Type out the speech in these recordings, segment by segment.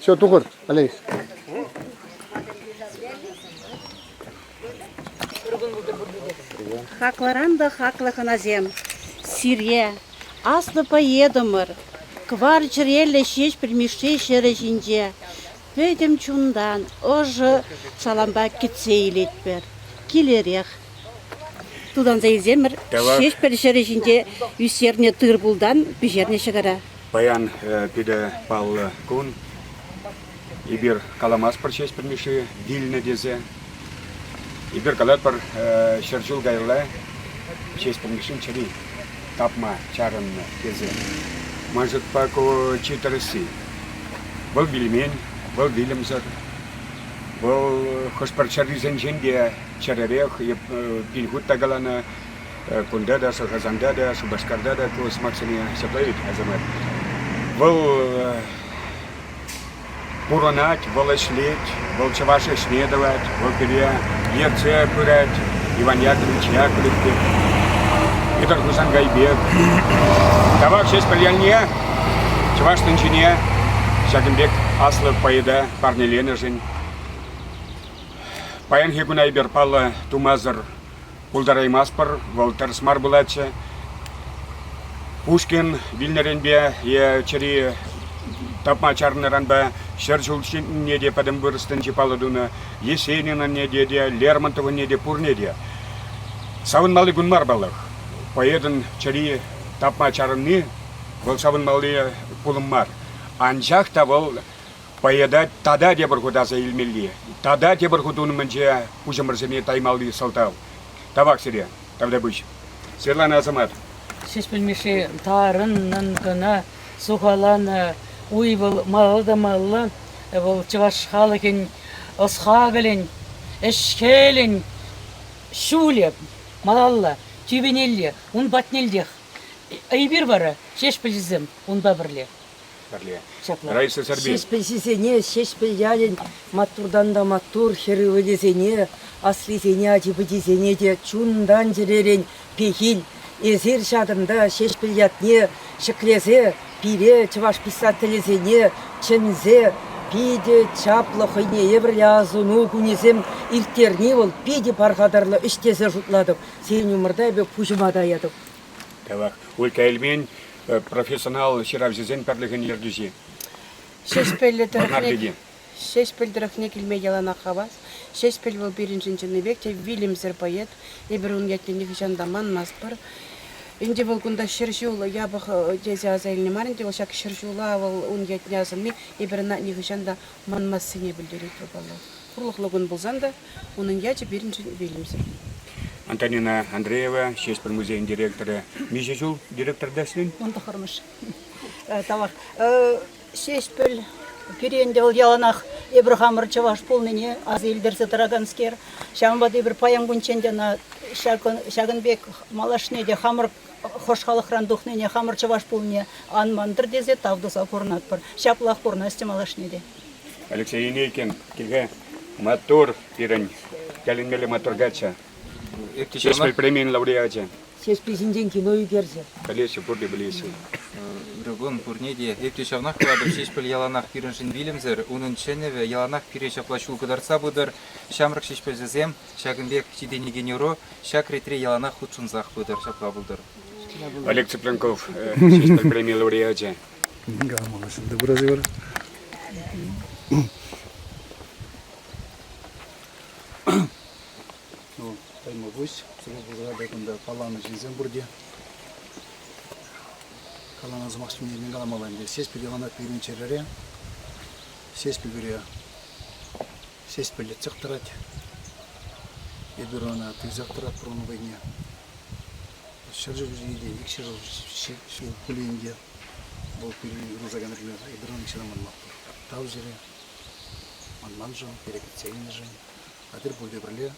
Все, тугыр, Алекс. Хакларанда хаклахана зем. Сирье. Аслы поедомыр. Квар чирелле шеш примеште шережинде. Пөйдем чундан. Ожы шаламба кетсейлет бер. Килерех. Тудан зайземір. Шеш перешережинде үсерне тыр булдан бежерне шығара. Баян пиде пал кун. Ибир каламас пар шеш примеште вильне дезе. Ибир калат пар шерчул гайла. Шеш примеште чари. Тапма чарын дезе. Может пако читарси. Был бильмень, был билемзар. Был хошпарчаризен женде чаререх и пильгут тагалана кундада, сахазандада, шубашкардада, кус максиме сеплавит азамат. Был буронать, был шлеть, был чаваши шнедовать, был перья ерце курать, Иван Яковлевич Яковлевки. Это Гузан Гайбек. Тавак шесть пальянье, чаваш тынчине, Шагимбек аслы пайда парнелена жень. Паян хигунай берпала тумазар пулдарай маспар, Волтер смар булаче. Пушкин вильнеренбе я чери тапма чарнеранба Шерчулчин неде падам бырстын чипаладуна, Есенина неде, Лермонтова неде, Пурнеде. Савын малы гунмар балах. Поеден чари тапма чарны, был савын малы пулыммар. Анчах тавал поедать тада дебр куда за илмели. Тада дебр кудун манче пужамрземе таймалы салтал. Тавак сире, тавда буч. Серлан азамат. Шеш білмеші тарыннан гына сухалан уйбыл малда малла бұл чываш халыкен осхагален эшкелен шулеп малалла тюбенелле ун батнелдех айбир бара шеш білізім ун бабірле Раиса Сарби. Шеш білсізене, шеш білялен матурдан да матур херывы дезене, асли зене, адибы дезене де чундан жеререн пехил. Эзер жадында шеш білятне, шықлезе, пире, чываш писателезене, чынзе, пиде, чаплы хыйне, ебір язуну күнезем, илтерне ол, пиде парғадарлы үштезе жұтладық. Сен өмірді бе пұжымада ядық. Тавак, улька эльмен профессионал ширавзезен перлеген ердузи. Шеш пелдіріхне келмей ялана қабас. Шеш пел бұл беріншінчіні бекте Вильямзер поет. Ебір ұн ятлене жандаман маспыр. Инде бұл күнда шыршуылы ябық дезе азайлы марынде ол шак шыршуыла ұн ятлене азылме. Ебір не жанда манмасыне білдерет бұрбалы. Құрлықлы күн болзанда, оның яты беріншін Вильямзер. Антонина Андреева, Шеспер музейн директоры. Мижежул директор даслин? Он тахармыш. Тавак. Шеспел перенде ол яланах Ибрахамыр чаваш полныне аз илдерсе тараганскер. Шамбад ибр паян гунченде на Шагынбек малашнеде хамыр хошхалыхран духнене хамыр чаваш полне анмандыр дезе тавдуса порнат пар. Шаплах порнасте малашнеде. Алексей Инейкин, килге матур пирен, калинмели матургача. Шеспел премиен лауреате. Шеш песінден кино үйгерзе. Колесе пурди білесі. Другун пурнеде эптешавнах кладып шешпел яланах пиреншин Вильямзер, унын ченеве яланах пиреша плачул кударца будыр, шамрак шешпелзезем, Шагынбек чиденегенеро, шакретре яланах худшунзах будыр, шапла будыр. Олег Цыпленков, Шеспел премиен лауреате. Гамалашын, добро зевар. Таймагусь, сұрғызға паланы жинзен бұрде. Калана замақшымен галамалайын. Сеспел ялана пирин черере. Сеспел бере. Сеспел цықтырат. Ебір ona тызақтырат бұрын байне. Шыржы жүзейде, екші жыл көлейінде. Бұл пирин рузаган рілер. Ебір оны екшіраман мақтыр. Тау жере. Манман жын, перекетсейін жын. Адыр бұл дебірле.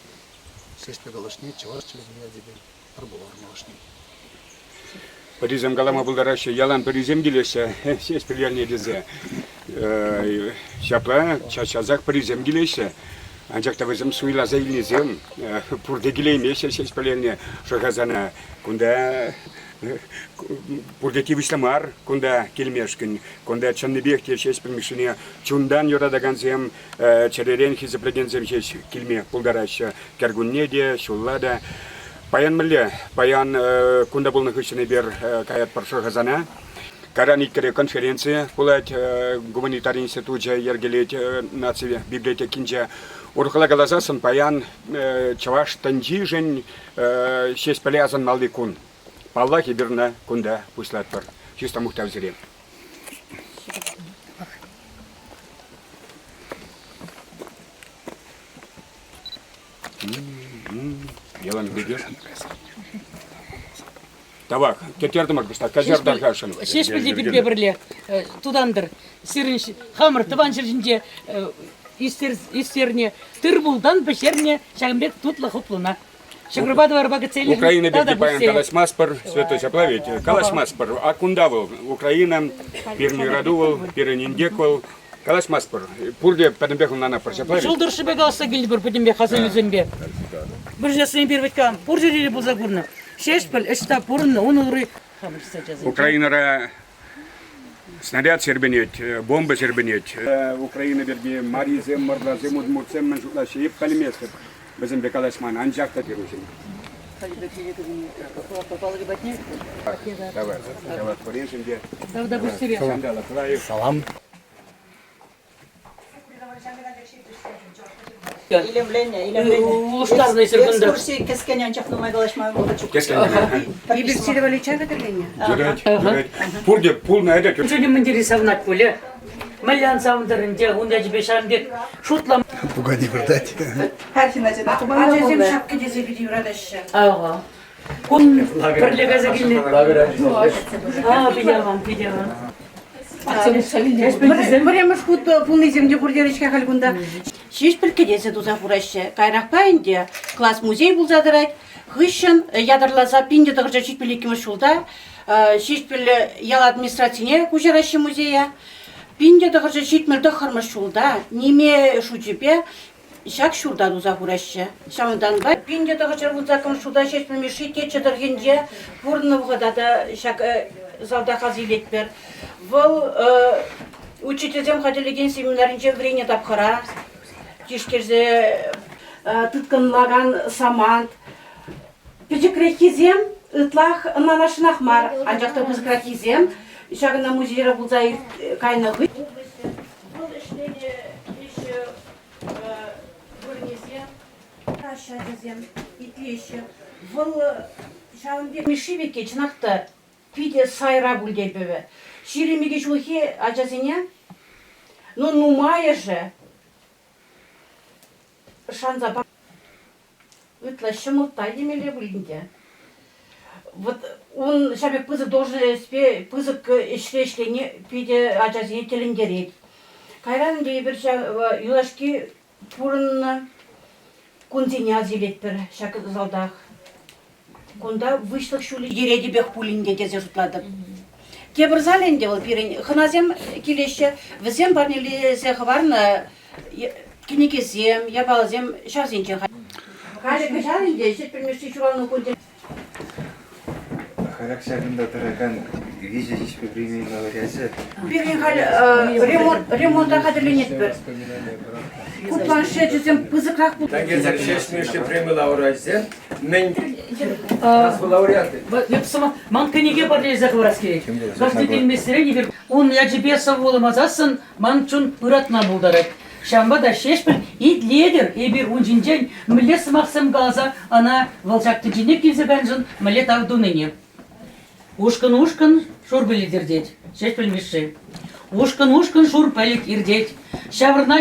Сеспел галашне, чаваш чілігіле адебел. Арбулар малашне. Паризем галама булдарашы ялан паризем келесі, Шеспел ялне дезе. Шапла, чачазақ паризем келесі. Анчакта візім суйла зайлнезем, пурде келеймесе Шеспел ялне. Шоғазана, күнда Пурдети висламар, кунда килмешкин, кунда чанныбехте шесть примешине, чундан юрадаганзем, черерен хизаплегензем шесть килме пулдараща, кергуннеде, шуллада. Паян мле, паян кунда булны хышыны бер каят паршо газана. Караниткере конференция, пулать гуманитарный институт же ергелет нации библиотекинже. Урхала галазасын паян чаваш танжижен шесть полязан малвикун. Паллахи берна кунда пуслат пар. Чисто мухтавзире. Ялан бегешь? Тавак, кетерді мақпыста, қазердар қашын. Шеш білде бірге бірле, тудандыр, сирін хамыр тыван жерінде истеріне, тыр бұлдан бішеріне шағымбек тұтлы құплына. Шагрубады варбага цели. Украина бегде паян калашмаспар, святой заплавить, калашмаспар, а кундавыл, Украина, пирни радувал, пирниндеквал, калашмаспар, пурде падымбекул нана парчаплавить. Жолдыршы бек алса келді бір падымбек хасан үзімбе. Бір жасын бербеткам, пұр жерелі бұл загурны. Шешпіл, ішта пұрынны, оны ұры. Украинара снаряд сербенет, бомба сербенет. Украина берге маризем, мордазем, удмурцем, манжуклаши, еп калимесет. Bizim bekalaşman ancak da diyoruz. Давай, давай, порежем где. Салам. Экскурсии кескенян чахнумай галашмай болду. И бирсилевали чай кадырлене. Пурде пул на это. Чуди мындири савнат поле. Малян савндарынде, унда жібе шамбек, шутлам. Буга не продать. Ажезем шапки дезе биди урадашы. Ага. Кун бірлігі зәгілі. Бидяван. Біреміш худ пулны земде бурдеречке халгунда. Шеш пілкі дезе дуза бурашы. Кайрақпайынде класс музей бұл задырайд. Хыщын ядырлаза пинде дығыржа шетпілі шулда. Шеш пілі ял администрацияне кужарашы музея. Пинде дығыржа шетмілді қырмыш шулда. Неме шучепе шак шулда дуза бурашы. Шамыдан бай. Пинде дығыржа бұлзакын шулда шеш пілмі шетке чыдыргенде бұрны бұғадада шак залда қазилет бер. Бұл учителзем қателеген семинарынже врене тапқыра. Кешкерзе тұткынлаған самант. Пежекрекизем ытлах нанашынақ мар. Анжақты пызгракизем. Шағына музейра бұлзай кайнығы. Бұл ішледе еші бұрнезем, рашадезем, итлеші. Бұл шағынбек мишивеке чынақты пиде сайра бұлдел бөбі. Ширемеге жулхи ажазене, но нумая же шанза бар. Ытла шымылтай демеле бұлдінде. Вот он шабек пызык должен пызык ишлешлене пиде ажазене телендерет. Кайран дейбір юлашки пурынны кунзене азилет бір шак залдақ. Кунда вышлық шулі ереде бек пулінде дезе жұтладық. Тебір заленде ол пирен хыназем келеші, візем барнелезе хварны кенекезем, ябалазем шавзенчен. Калі жаленде, шет білмешті шурану кунде. Характерында тараган виза ишпе времени говорясы. Пирен ремонта қадырленет бір. Кутпаншет жүзем пызықрақ бұл. Тагезер шешмешті премі лауреатзе, мен лауреаты. Ман кенеге барлезе хварас керек. Каждый день местере не бер. Он я жібесі болымазасын, ман чун ұратна бұлдарек. Шамбада шешпіл ит ледер, ебір унжинжен, мүле сымақсым қаласа, ана волжақты женек келсе бәнжін, мүле тағдуныне. Ушкын шур біледер дед, шешпіл меші. Ушкын шур пәлік ирдет, шавырна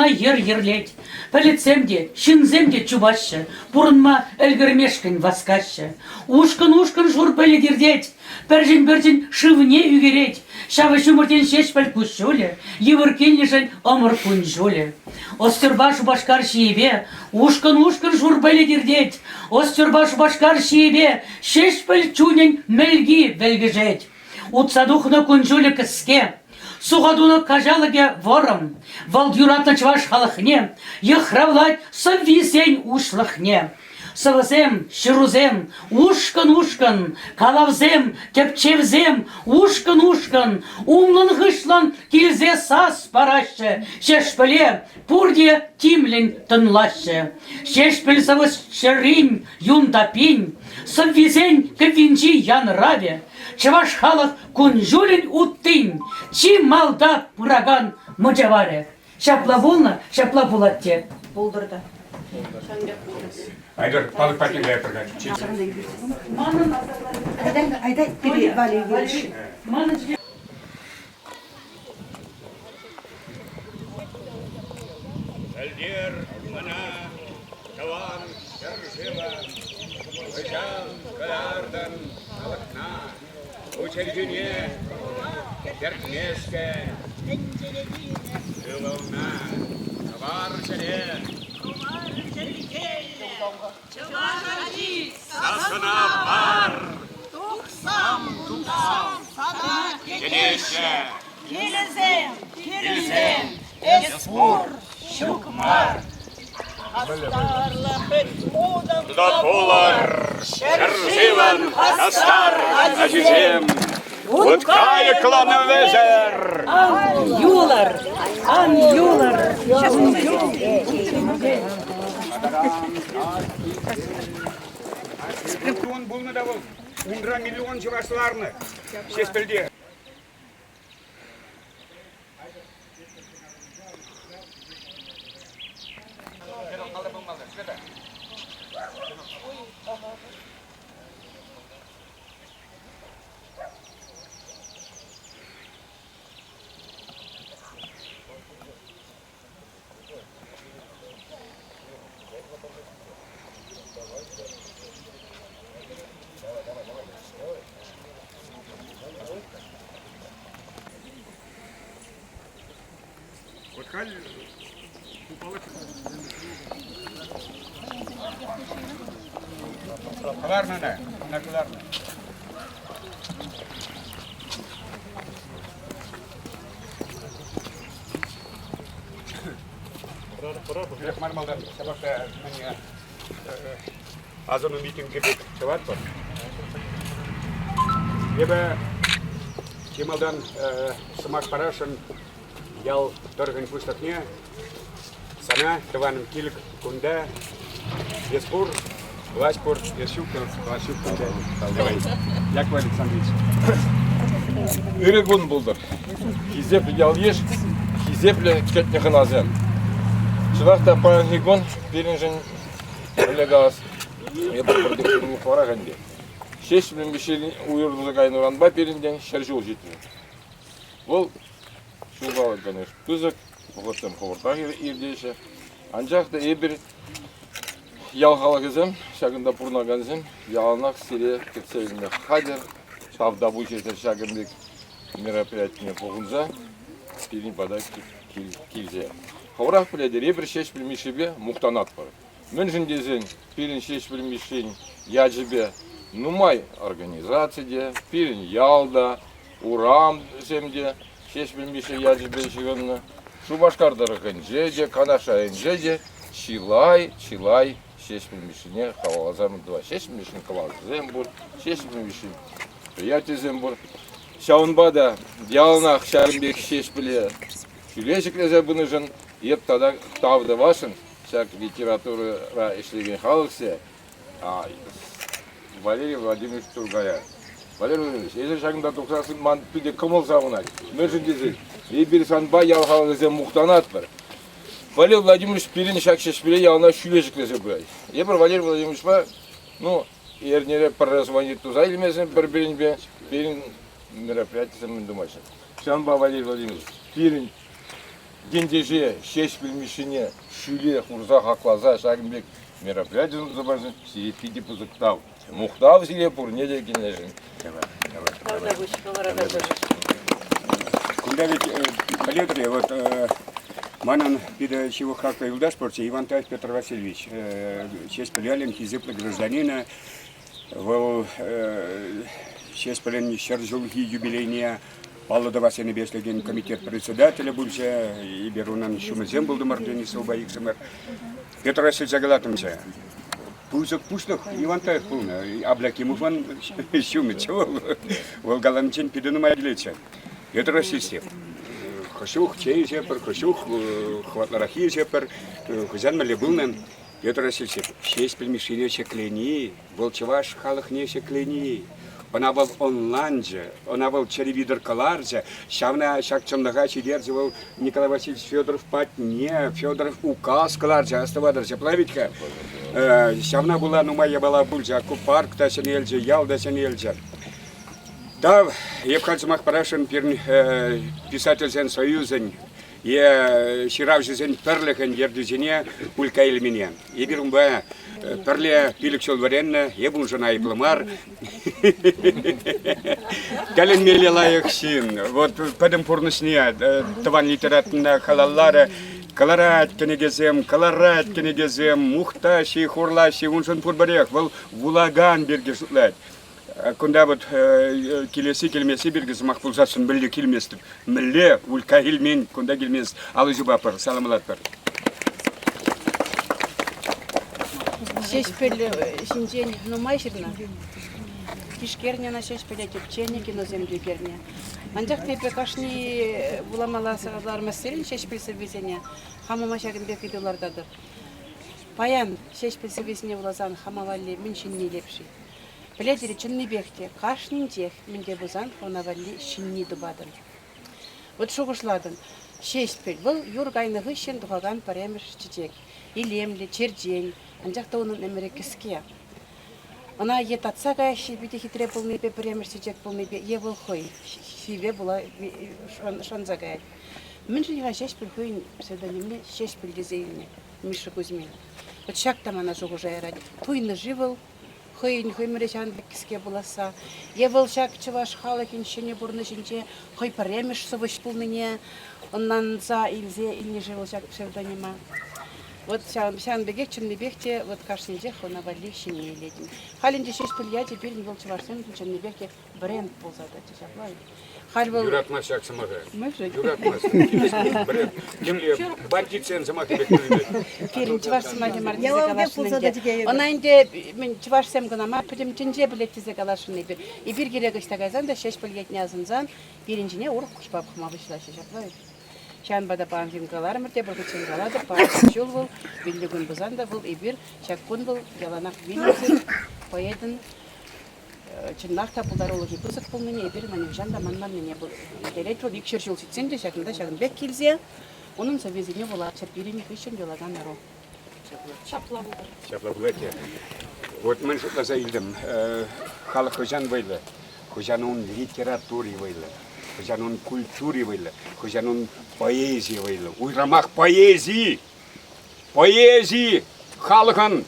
ерлет. Пәлетсемде, шинземде чубашы, бұрынма әлгірмешкін васкашы. Ушкын шур пәлік ирдет, біржін шывыне үгерет. Шавы шумыртен шешпіл күшулі, евіркенлішін омыр күнжулі. Остырбаш башкар шиебе, ушкын шур пәлік ирдет. Остырбаш башкар шиебе, шешпіл чунен мәлгі вәлгіжет. Утсадухны күнжулі кіске, Суғадуны кажалыге ворым, валдюратны чваш халықне, ехравлать соввисень ушлықне. сывызем, шырузем, ушкан, калавзем, кепчевзем, ушкан, умлын хышлан килзе сас параще, шешпіле пурде тимлен тынлаще. Шешпіл сывыз шырин, юндапин, сыввизен кевинжи янраве, чываш халық кунжулин уттин, чи малда пыраган мыжаваре. Шапла болна, шапла булатте. Болдырды. Айдар, палық пакенге әпірген. Айдай, тебе вали. Әлдер, мына, таван, жыржыла, ұжан, калардан, алықна, учергене, теркмеске, жылауна, тавар жіне, сасына бар, тұқсам, женеше, келізем, эспур, шукмар, Датолар, шарживан, астар, ажизем, уткай кланы везер. Юлар. Он был надавал, 1 миллион чувашларны, шеспілде. Каларны да, на каларны. Мармалдар, сабақта міне азыны митингге бек чават бар. Ебі Кемалдан сымақ парашын ял тұрғын пустатне, сана тываным килік күнда, еспур, Власпур, Яшука, Давай. Яков Александрович. Үрегун булдыр. Хизеплі ял еш, хизеплі кетне хыназем. Шылақта парангигон, перенжен олегас, ебір бірдіктіріне фарағанде. 6 білін бішелі уйырдызы қайнуранба перенден шаржол жетті. Ол шулғалы, конечно, түзік, бұғытсам қовыртақ ердейші. Анжақты ебір ялғалығызым, шағында пұрнағанызым, яланақ сире кетсегінде қадыр, шавда бұйшетер шағындық мероприятіне қоғынза, перін бада келзе. Қаурақ біледер, ебір шеш білмешебе мұқтанат бар. Мен жіндезін перін шеш білмешен яжыбе нумай организацияде, перін ялда, урам земде, шеш білмеше яжыбе шығынны, шубашқардырығын жеде, канашайын жеде, чилай, шеш білмешіне қавалазамын два, шеш білмешін қавалазам бұр, шеш білмешін приятелзем бұр. Шауынбада ялынақ шәрімбек шеш біле, шүлешіклезе бұны жын, еп тада тавды вашын, шак литература ішлеген халықсе, Валерий Владимирович Тургая. Валерий Владимирович, езі шағында тоқсасын ман түде кымыл сауынай, мөршін дезі, ебір санба ялғалызе мұқтанат бір. Валерий Владимирович перін шак шешпіле ялына шүлешіклезе бұй. Ебір Валерий Владимирович ба, ернере паразвонит туза илмесін бір-бірін бе, перін мероприятиясын мүндімайшын. Шанба Валерий Владимирович, перін гендеже шешпілмешіне шүле құрза хақлаза шағынбек мероприятиясын забарсын, сирепиде пұзықтау. Мұқтау сире пұр, не де кенлежін. Куда ведь коллеги, вот Манан педагогического храка Юлдаш Порти, Иван Таев Петр Васильевич, честь полялин, хизыплы гражданина, честь полялин шаржулги юбилейния, Павлода Васильевна Беслеген комитет председателя бульча, и Берунан Шумазем был домардени Саубаиксамер. Петр Васильевич Загалатымча. Пузык пуштық, Ивантаев пулна, Аблакимов он шумычел, Волгаланчин пидуну майдилечен. Это российский. Хошух, чей жепер, хошух, хватларахи жепер, хузян малебулнен. Это российский. Шесть пельмешине шеклени, волчеваш халах не шеклени. Она был онланже, она был черевидер каларже, шавна шакчоннага чидерзевал Николай Васильевич Федоров патне, Федоров указ каларже, оставадырже плавитка. Шавна была, ну моя была бульжа, купарк да сенельже, ял да сенельже. Да, я вхожу парашин писательзен союзен, я ширавжизен перлехен ердизене пулька эльминен. Я беру бы перле пилик шолваренна, я был жена и пломар. Кален мелелаях син, вот падем пурнусне, таван литературная халаллара, колорат кенегезем, мухташи, хурлаши, уншан пурбарех, вол вулаган бергешутлать. Кунда вот келесі бергіз мақпулжасын білді келместі. Мүлі, үлка елмен, кунда келмес, алы жұба пар, саламалат пар. Шешпел шинжен нумайшырна. Кишкерня на шешпеле тепчене киноземді керне. Анжақ тепе кашни буламаласығалар мәселен шешпел сірбесене. Хамама шагын бекидулардадыр. Паян шешпел сірбесене булазан хамавалли мүншінне лепші. Біледері чынны бекте, қашнын тех, менде бұзан хонавалли шинни дұбадын. Вот шуғышладын, шешпел, бұл юргайнығы шен дұғаған паремір чечек, илемлі, черден, анжақта оның әмірі кіске. Она ет атса ғайши, біде хитре болмейбе, паремір чечек болмейбе, е бұл хой, шиве бұла шанза ғай. Мен жиға шешпел хойын псевдонимне шешпел дезейіне, Миша Кузьмин. Вот шақтам ана жуғыжа eraди, туйны живыл, хойын хоймерешан бекіске боласа. Евыл шак чываш халық иншене бұрны жінче хой паремеш сывыш пулныне, оннан за илзе илне живыл шак псевдонима. Вот шан бегек чынны бекте, вот кашнеже хона вали шине еледін. Халинде шеш пілия теперь не был чывашсен чынны бекте бренд болзады чешаплай. Юратмас шак самага. Юратмас. Бренд. Кемле бандитсен самага бектерді. Перин чываш самаге мардизе калашынынде. Она инде чываш сем гынама, пілім чынже білеттізе калашыны бір. И бір керек іштагайзан да шеш пілгетне азынзан, бірінжіне ұрық күшпап қыма бышла шешаплай. Шан бада паан фингалар мырте, бір күтсен галады, паан чул бұл, білдігін бұзан да бұл, и бір шаккун бұл, яланақ винесін, поедін, чыннақта бұлдарологи бұзық бұл мене, и бір маневжан да манман мене бұл. Делет бұл, икшер жол сетсен де, шагында шагын бек келзе, оның совезіне бұл ақчар біріне күшін жолаган ару. Шапла бұлады. Вот мен шутла заилдім, халық хожан байлы, хожанын литератури байлы. Хожанын культуре вайлы, хожанын поэзия вайлы. Уйрамақ поэзии! Поэзии! Халықын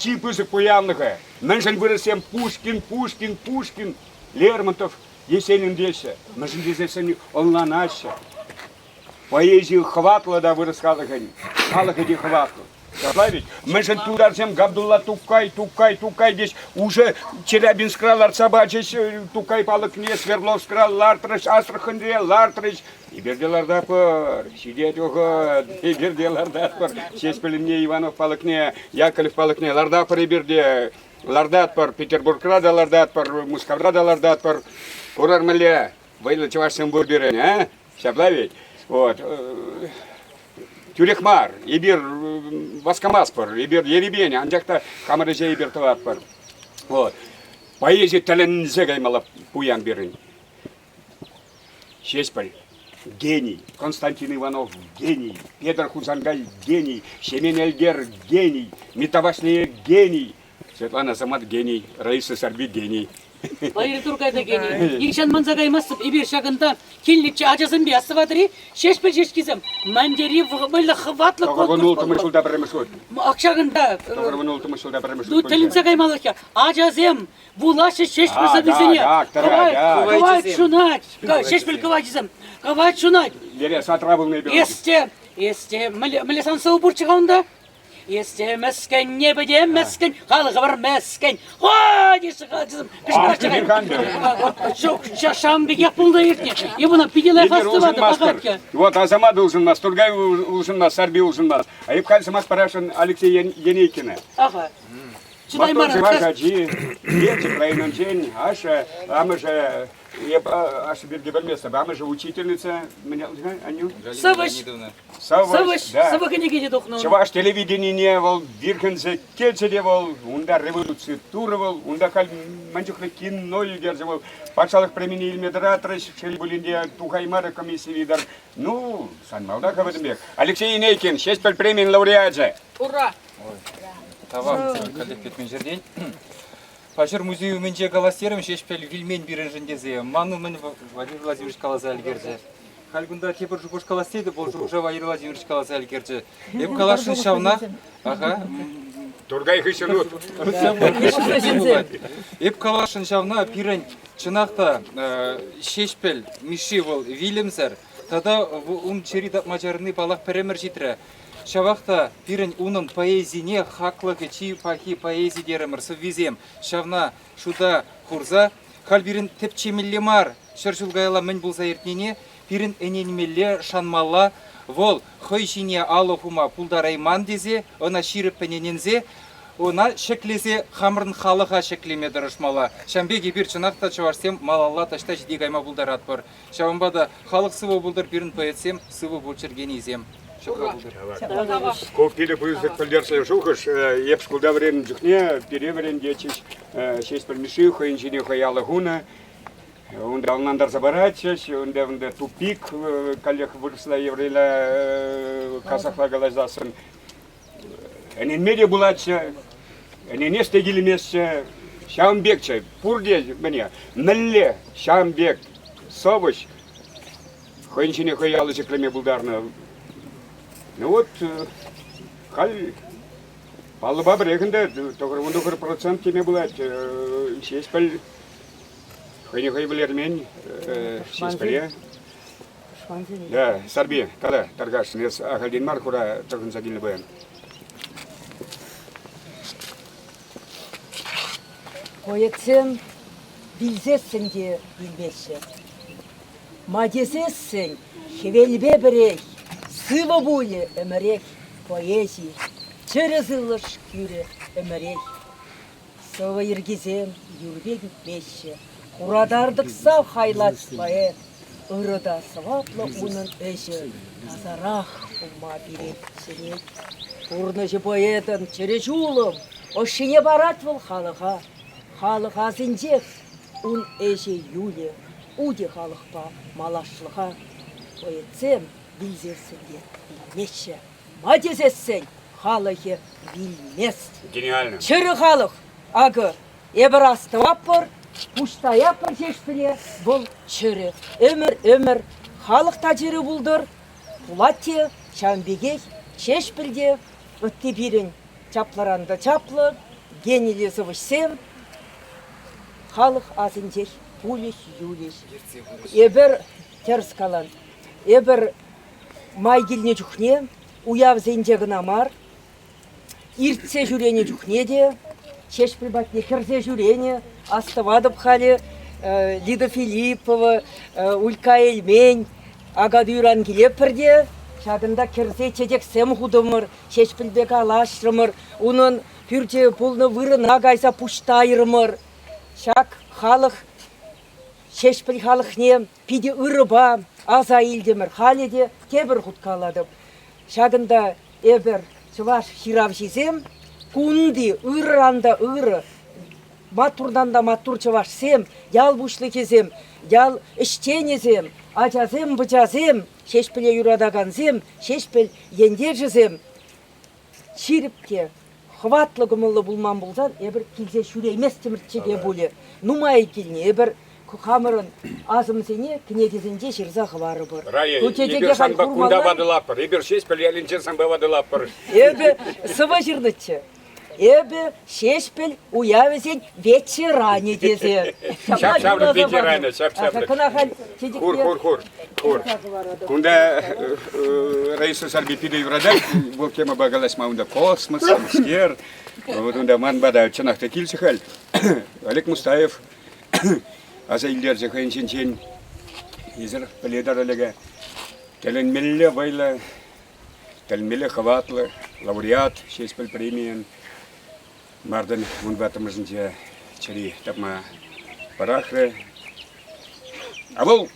типызы поянлығы. Мәншін бірісем Пушкин, Лермонтов, Есенин десе. Мәншін дезесен онланашы. Поэзию хватлы да вырыс халықын. Халықы де хватлы. Мәншін тударсем Габдулла Тукай дес. Уже Челябинскралар собачеш Тукай палықне, Свердловскралар трыш, Астраханде лартрыш. И берделарда пыр, сидет оғыд, и берделарда пыр. Шеспіліне Иванов палықне, Яковлев палықне, ларда пыр и берде. Ларда пыр, Петербургра да ларда пыр, Мусковра да ларда пыр. Урар міле, вайлы чавашсен бурдерен, а? Шаплавить? Вот. Тюрехмар, ибир Васкамаспор, ибир Еребеня, анжақта камарыже ибир тыватпар. Вот. Поэзия тілінзе гаймала пуян берін. Шеспіль, гений. Константин Иванов, гений. Петр Хузангай, гений. Семен Эльгер, гений. Метавашния, гений. Светлана Замат, гений. Раиса Сарби, гений. Лайыр Туркайда гений. Икшан манзагай масып, ибир шагында келнікче ажасын биясы вадыры, шешпіл шешкізім. Мәндері вғымылы хватлы көт. Ақшағында. Тілінсагай малықя. Ажазым, булашы шешпіл забезене. Кывайт шунать. Шешпіл кывайт жізім. Кывайт шунать. Лере сатра бұл не беру. Есте, мілесан сау бұрчыға онда. Естемескен, не бедемескен, халығы бір мескен. Ой, деші қалжызым. Шамбек бұлда ертіне. И бұна пиделай қастывады бақатке. Вот Азамат Улжынмас, Тургай Улжынмас, Сарби Улжынмас. А еп қалсымас парашын Алексей Енейкина. Ага. Мотор живажаджи, дети проинончень, Аша, Амажа, Аша Бергеберместа, Амажа учительница, меня, Аню? Саваш. Саваш, да. Саваканеге духну. Чаваш телевидение не вол, Виркензе, Кельцеде вол, унда революции турвол, унда каль манчухлы кино герзевол, пачалых премини Ильмедратора, Шельбулинде, Тухаймара комиссии лидер. Ну, сан малдака в этом бег. Алексей Енейкин, 6 премий лауреатже. Ура! Тавам, коллектив менжерден. Пашыр музею менже галастерім шешпел вильмен біріншіндезе. Ману мен Владимир Владимирович қалаза әлгерді. Халгунда тепір жұпыш қаластейді, бұл жұпыша Владимир Владимирович қалаза әлгерді. Еп қалашын шавна, аға. Тургай хышынут. Еп қалашын шавна пирен чынақта шешпел мишивол вилімзір. Тада он черидат мажарыны балақ піремір житрі. Шавақта пирен унын поэзине хақлығы чи пахи поэзи дерімір сыввизем. Шавна шуда хурза. Хал пирен тепчемеллемар шыршылғайла мен бұлза ертнене. Пирен эненмелле шанмалла. Вол хойшине алохума пулдарайман дезе. Она ширіп пененензе. Она шеклезе хамырын халыға шеклеме дұрышмала. Шамбеге бір чынақта чаварсем малалла ташта жидегайма бұлдарат бар. Шавымбада халық сывы бұлдар бірін поэтсем сывы бұлчыргенезем. Ковтили пызык пылдерсе жухыш, епскулда врен жүхне, переврен дечиш, шесть пальмиши, хоинчине хояла гуна, унда алнандар забаратчеш, унда тупик, коллег вырысла еврейла казахла галазасын. Энен медиа булатча, энен стегили месче, Шамбекче, пурде мне, налле, Шамбек, совыш, хоинчине хояла шеклеме булдарна. Ну вот, халь, палыба брекенде, только 1% теме была, 6 паль, хойне хой билермен, 6 пале. Да, Сарби, когда торгаш, нес ахальдин маркура, тогда задельный бен. Поэтсен билзесін де билбеші. Мадесесін хевелбе бірей. Сыва буле эмерек поэзии, через ылыш кюре эмерек. Сыва ергизем юрбек беші, хурадардық сав хайлат поэт, ырыда сываплы унын эші, тазарақ ума берек сенек. Урныжы поэтын через улым, ошыне барат выл халыға, халыға зіндек, ун эші юле, уде халықпа малашлыға. Поэтсем билзесінде билмеші, мадезесен халығы билмес. Гениально. Чыры халық, ағы, ебір астываппыр, пуштаяппыр жешпіле, бұл чыры. Өмір, халық тажыры бұлдыр, пулатте, шамбегей, шешпілде, өтті бірін чапларанды чаплы, генелі зывышсем, халық азындек, пулеш, юлеш. Ебір терс калан, ебір май келіне жүхне, уяв зендегі намар, иртсе жүрене жүхне де, шешпіл батне кірзе жүрене, астывадып қалы, Лида Филиппова, Улька Эльмень, Агадюран келепірде, шагында кірзе чедек сем худымыр, шешпілбек алашрымыр, унын пүрде пулны вырына гайса пуштайырмыр, шак халық, шешпіл халық не, пиде ұрыба, аза илдемір халеде тебір құткаладып. Шагында эбір чываш ширав жезем, кунди ырранда ыры, матурданда матур чываш сем, ял бушлы кезем, ял іштенезем, ажазем бычазем, шешпіле юрадаган зем, шешпіл ендер жезем. Ширіпте, хватлы гымылы булман булзан, эбір келзе шүре емес теміртчеге боле. Нумай келіне, эбір хамырын азымсене кнедезінде жерзағы бары бар. Рая, ебір санба кунда вадылаппыр, ебір шеспіл ялінчен санба вадылаппыр. Ебі сыва жырдытчы. эбі шешпіл уявесен ветеране десе. Шап-шабры ветераны, шап-шабры. Хур. Кунда Раиса Сарбипида Еврада, бұл кема бағалас маунда космос, скер, вот унда манбада чанақта килсихал. Олег Мустаев, аса илдер жахайын сен изір піледар олега. Тәлінмелі байлы, тәлінмелі хаватлы, лауреат, шеспіл премиян. Мардын мұнбатымызын же чари тапма парахры. А бұл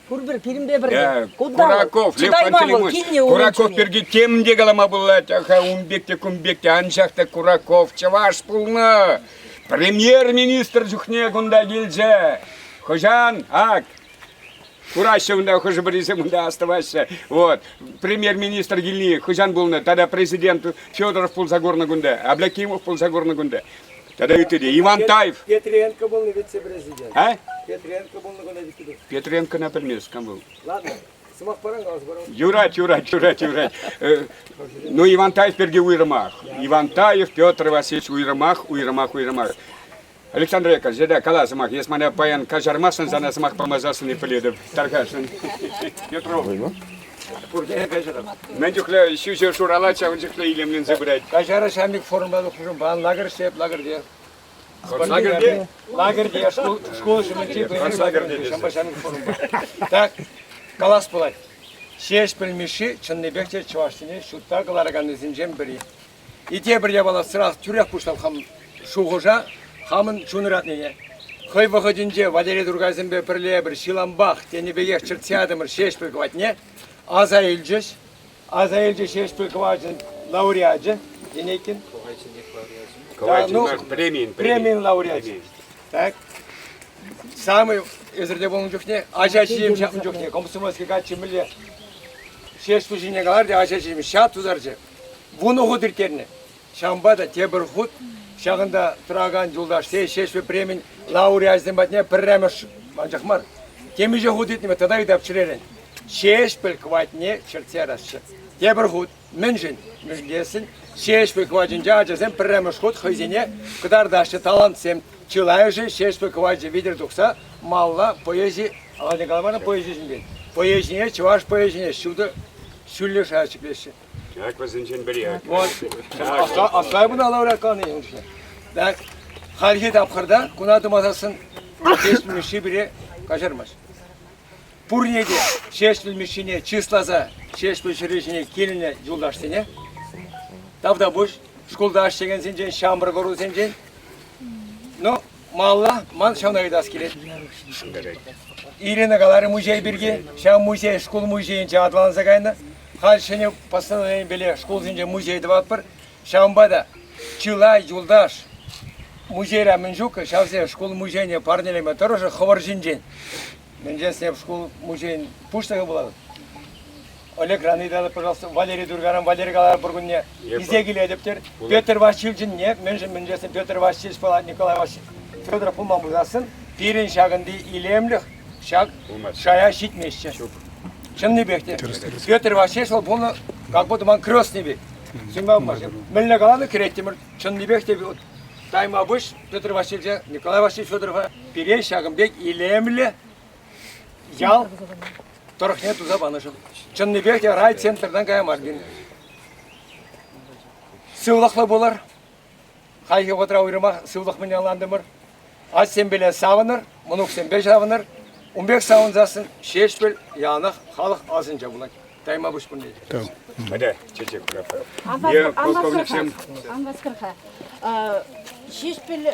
Курбір пирімбе бір. Кураков, Лев Пантелеймонович. Кураков берге темде қалама бұлла, тақа умбекте, аншақта Кураков, чаваш пулны. Премьер-министр жүхне күнда келже. Хожан, ак. Кураща унда хожа біресе мұнда оставайся. Вот, премьер-министр келіне, хожан бұлны, тогда президент Федоров пул загорны күнда, Аблакимов пул загорны күнда. Тогда ütüde, Ивантаев. Петренко был вице-президент. А? Петренко был на вице-президент. Петренко, например, кем был? Ладно, самах парангас барон. Юрать. Ну, Ивантаев перге уйрымах. Ивантаев, Петр Васильевич уйрымах. Александр Яковлевич, жеда каласымах, если меня паян кажармасын, за нас мах помазасын и поледов. Таркашын. Петров. Мен жүхлі шүйше шуралача, он жүхлі илемнен забирать. Кажара шамик формада хужу, бан лагер сеп, лагерде. Лагерде, школа шумачи, лагерде. Шамба шамик формада. Так, калас булай. Шеш білмеші, чыннебекте чаваштыне, шутта калараганы зинжем бірі. Ите бірге бала сырақ түрек пуштал хам шуғыжа, хамын чуныратнене. Хой выходинже Валерий Дургазинбе бірле бір шиламбақ, тенебегек чыртсиадымыр шеш білгіватне. Азаилжеш шеш білгіватын лауреаджы, денекін. Премиин лауреаджы. Так. Самый өзірде болың жүхне, ажачием шапын жүхне, комсомольский качы мүлі. Шеш пүжіне қаларды ажачием шап тұзаржы. Бұны ғуд иркеріне. Шамбада тебір ғуд, шағында тұраған жолдаш, шеш премиин лауреаджден батне пірремеш манжақмар. Темеже ғуд етнеме, тада үйдап чыререн. Шеш білгіватне чыртсе расшы. Тебір ғуд, мүнжін, мүжгесін, шеш білгіватын жағажазен пірремеш ғуд хызене, қыдардашы талант сем Чилайжи, шеш пекваджи видер духса, малла поэзии, аладен каламана поэзии жинген. Поэзия, чуваш поэзия, шуды, шулли шашиплеши. Так, возинчен бери. Вот, аслай bunu alаврат каланы емші. Так, халхи тапқырда, кунады мазасын, шеш білмеші біре қажармаш. Пурнеде, шеш білмешіне числаза, шеш білмешіне келіне жолдаштыне. Тавда буш, школда аштеген сенжен, шамбыр көру сенжен. Ну, малла, ман шамнагайдас келет. Ирина галары музей бірге, шам музей, школ музейінше адыланса кайны. Хал шыне постановление беле, школ зінже музейді бапыр. Шамбада, чылай, жолдаш, музейра мен жука, шавсе школ музейіне парнелеме тұрышы хывар жинжен. Мен жесіне школ музейін пуштаға болады. Олег Ранидалы, пожалуйста, Валерий Дургаран, Валерий Галар Бургунне, везде келедіптер. Петр Васильевич, не, мен жесін Петр Васильевич, Николай Васильевич, Федор Пулман бұлдасын, пирин шағынды илемлік, шаг, шая шитмешче. Чынны бекте. Петр Васильевич, ол бұны, как будто ман крестный бек. Сенбам башым. Міліне қаланы кереттемір, чынны бекте бек. Тайма бұш, Петр Васильевич, Николай Васильевич Федорова, пирин шағын бек илемлі, ял, Торохне туза банышыл. Чынныбекте райцентрдан каямар бин. Сывлықлы болар. Хайхи отыра ойрыма сывлық мен аландымыр. Аз сен беле савыныр, мұнық сен беш савыныр. Умбек савынзасын, шешпіл, янық, халық азынша бұлай. Тайма бұш бұн дейді. Мада, чечек күрапы. Ангаскырха. Шешпіл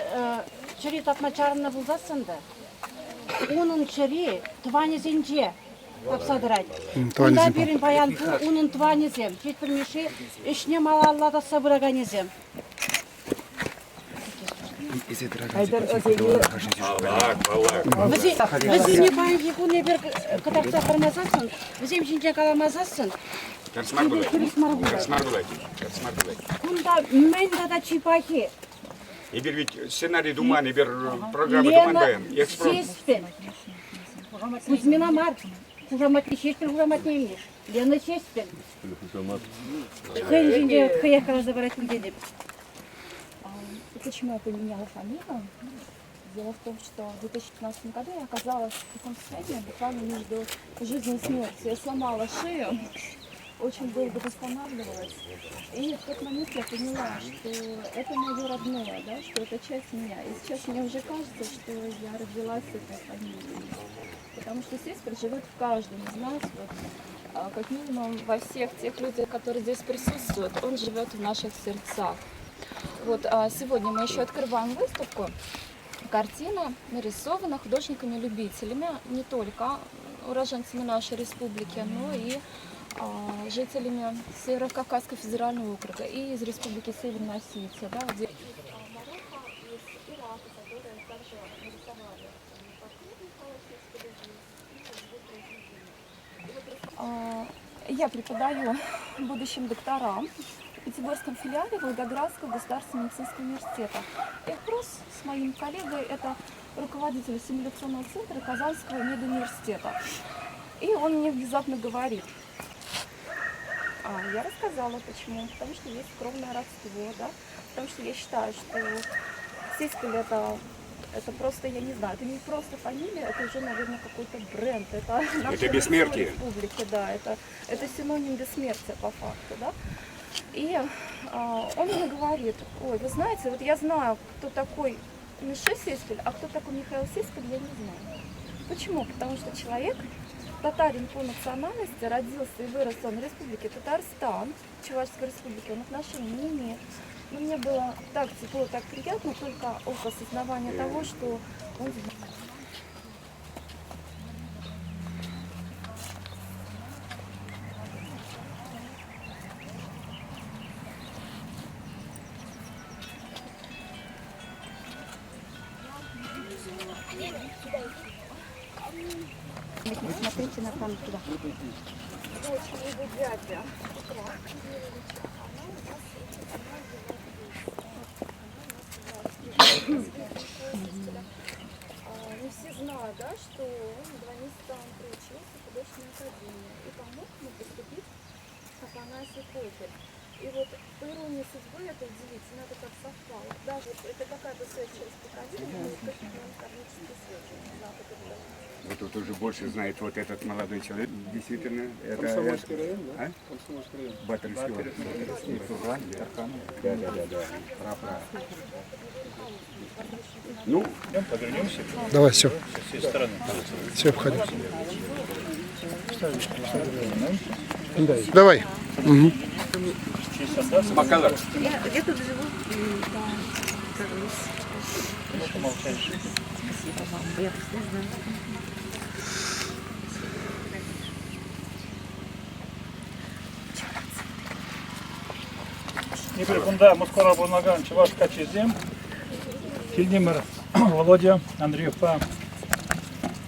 чыри тапма чарына бұлдасында. Оның чыри тване зенже. Апсадырать. Кунда берин баян бұл, унын тванезем. Жетпірмеші, ішне малаллада сабыраганезем. Візі не баян егуне бір кытақса қырмазасын, візем жинжен каламазасын. Керсмар бұлай. Кунда мен дада чипахи. И бір сценарий думан, и бір программа думан баян. Лена Сеспен. Кузьмина Марк. Хужаматни шешпіл хужаматни емеш. Лена Чеспель. Хэнжинде Хаяхара забрать людей. Почему я поменяла фамилию? Дело в том, что в 2015 году я оказалась в таком состоянии, буквально между жизнью и смертью. Я сломала шею, очень долго восстанавливалась. И в тот момент я поняла, что это мое родное, да, что это часть меня. И сейчас мне уже кажется, что я родилась с этой фамилией. Потому что Сеспель живет в каждом из нас, вот, как минимум во всех тех людях, которые здесь присутствуют, он живет в наших сердцах. Вот, сегодня мы еще открываем выставку. Картина нарисована художниками-любителями, не только уроженцами нашей республики, но и жителями Северо-Кавказского федерального округа и из республики Северная Осетия. Да, где... Я преподаю будущим докторам в Пятигорском филиале Волгоградского государственного медицинского университета. И вопрос с моим коллегой, это руководитель симуляционного центра Казанского медуниверситета. И он мне внезапно говорит, я рассказала почему, потому что есть кровное родство, да, потому что я считаю, что Сеспель это просто, я не знаю, это не просто фамилия, это уже, наверное, какой-то бренд. Это бессмертие. Республики, да, это синоним бессмертия по факту, да. И он мне говорит, ой, вы знаете, вот я знаю, кто такой Миша Сеспель, а кто такой Михаил Сеспель, я не знаю. Почему? Потому что человек, татарин по национальности, родился и вырос он в республике Татарстан, Чувашской республики, он отношения не имеет. Но мне было так тепло, так приятно, только от осознавания того, что он... Смотрите на там туда. Не все знают, да, что он 2 месяца проучился в художественной академии и помог ему поступить в Афанасий Фокель. И вот по иронии судьбы это удивительно, это как совпало. Даже это какая-то связь через поколение, но какие-то кармические связи. Не знаю, как это даже. Вот тут уже больше знает вот этот молодой человек. Действительно, это... Комсомольский район, да? А? Комсомольский район. Батаревский. Да. Прав. Ну, Повернемся. Давай, все. С этой стороны. Все, входи. Давай. Угу. Макалар. Я тут живу. Ну, молчаешь. Спасибо вам. Я просто знаю. Игорь Кунда, Москва, Бунаган, Чуваш, Качезем, Хильдимир, Володя, Андреев,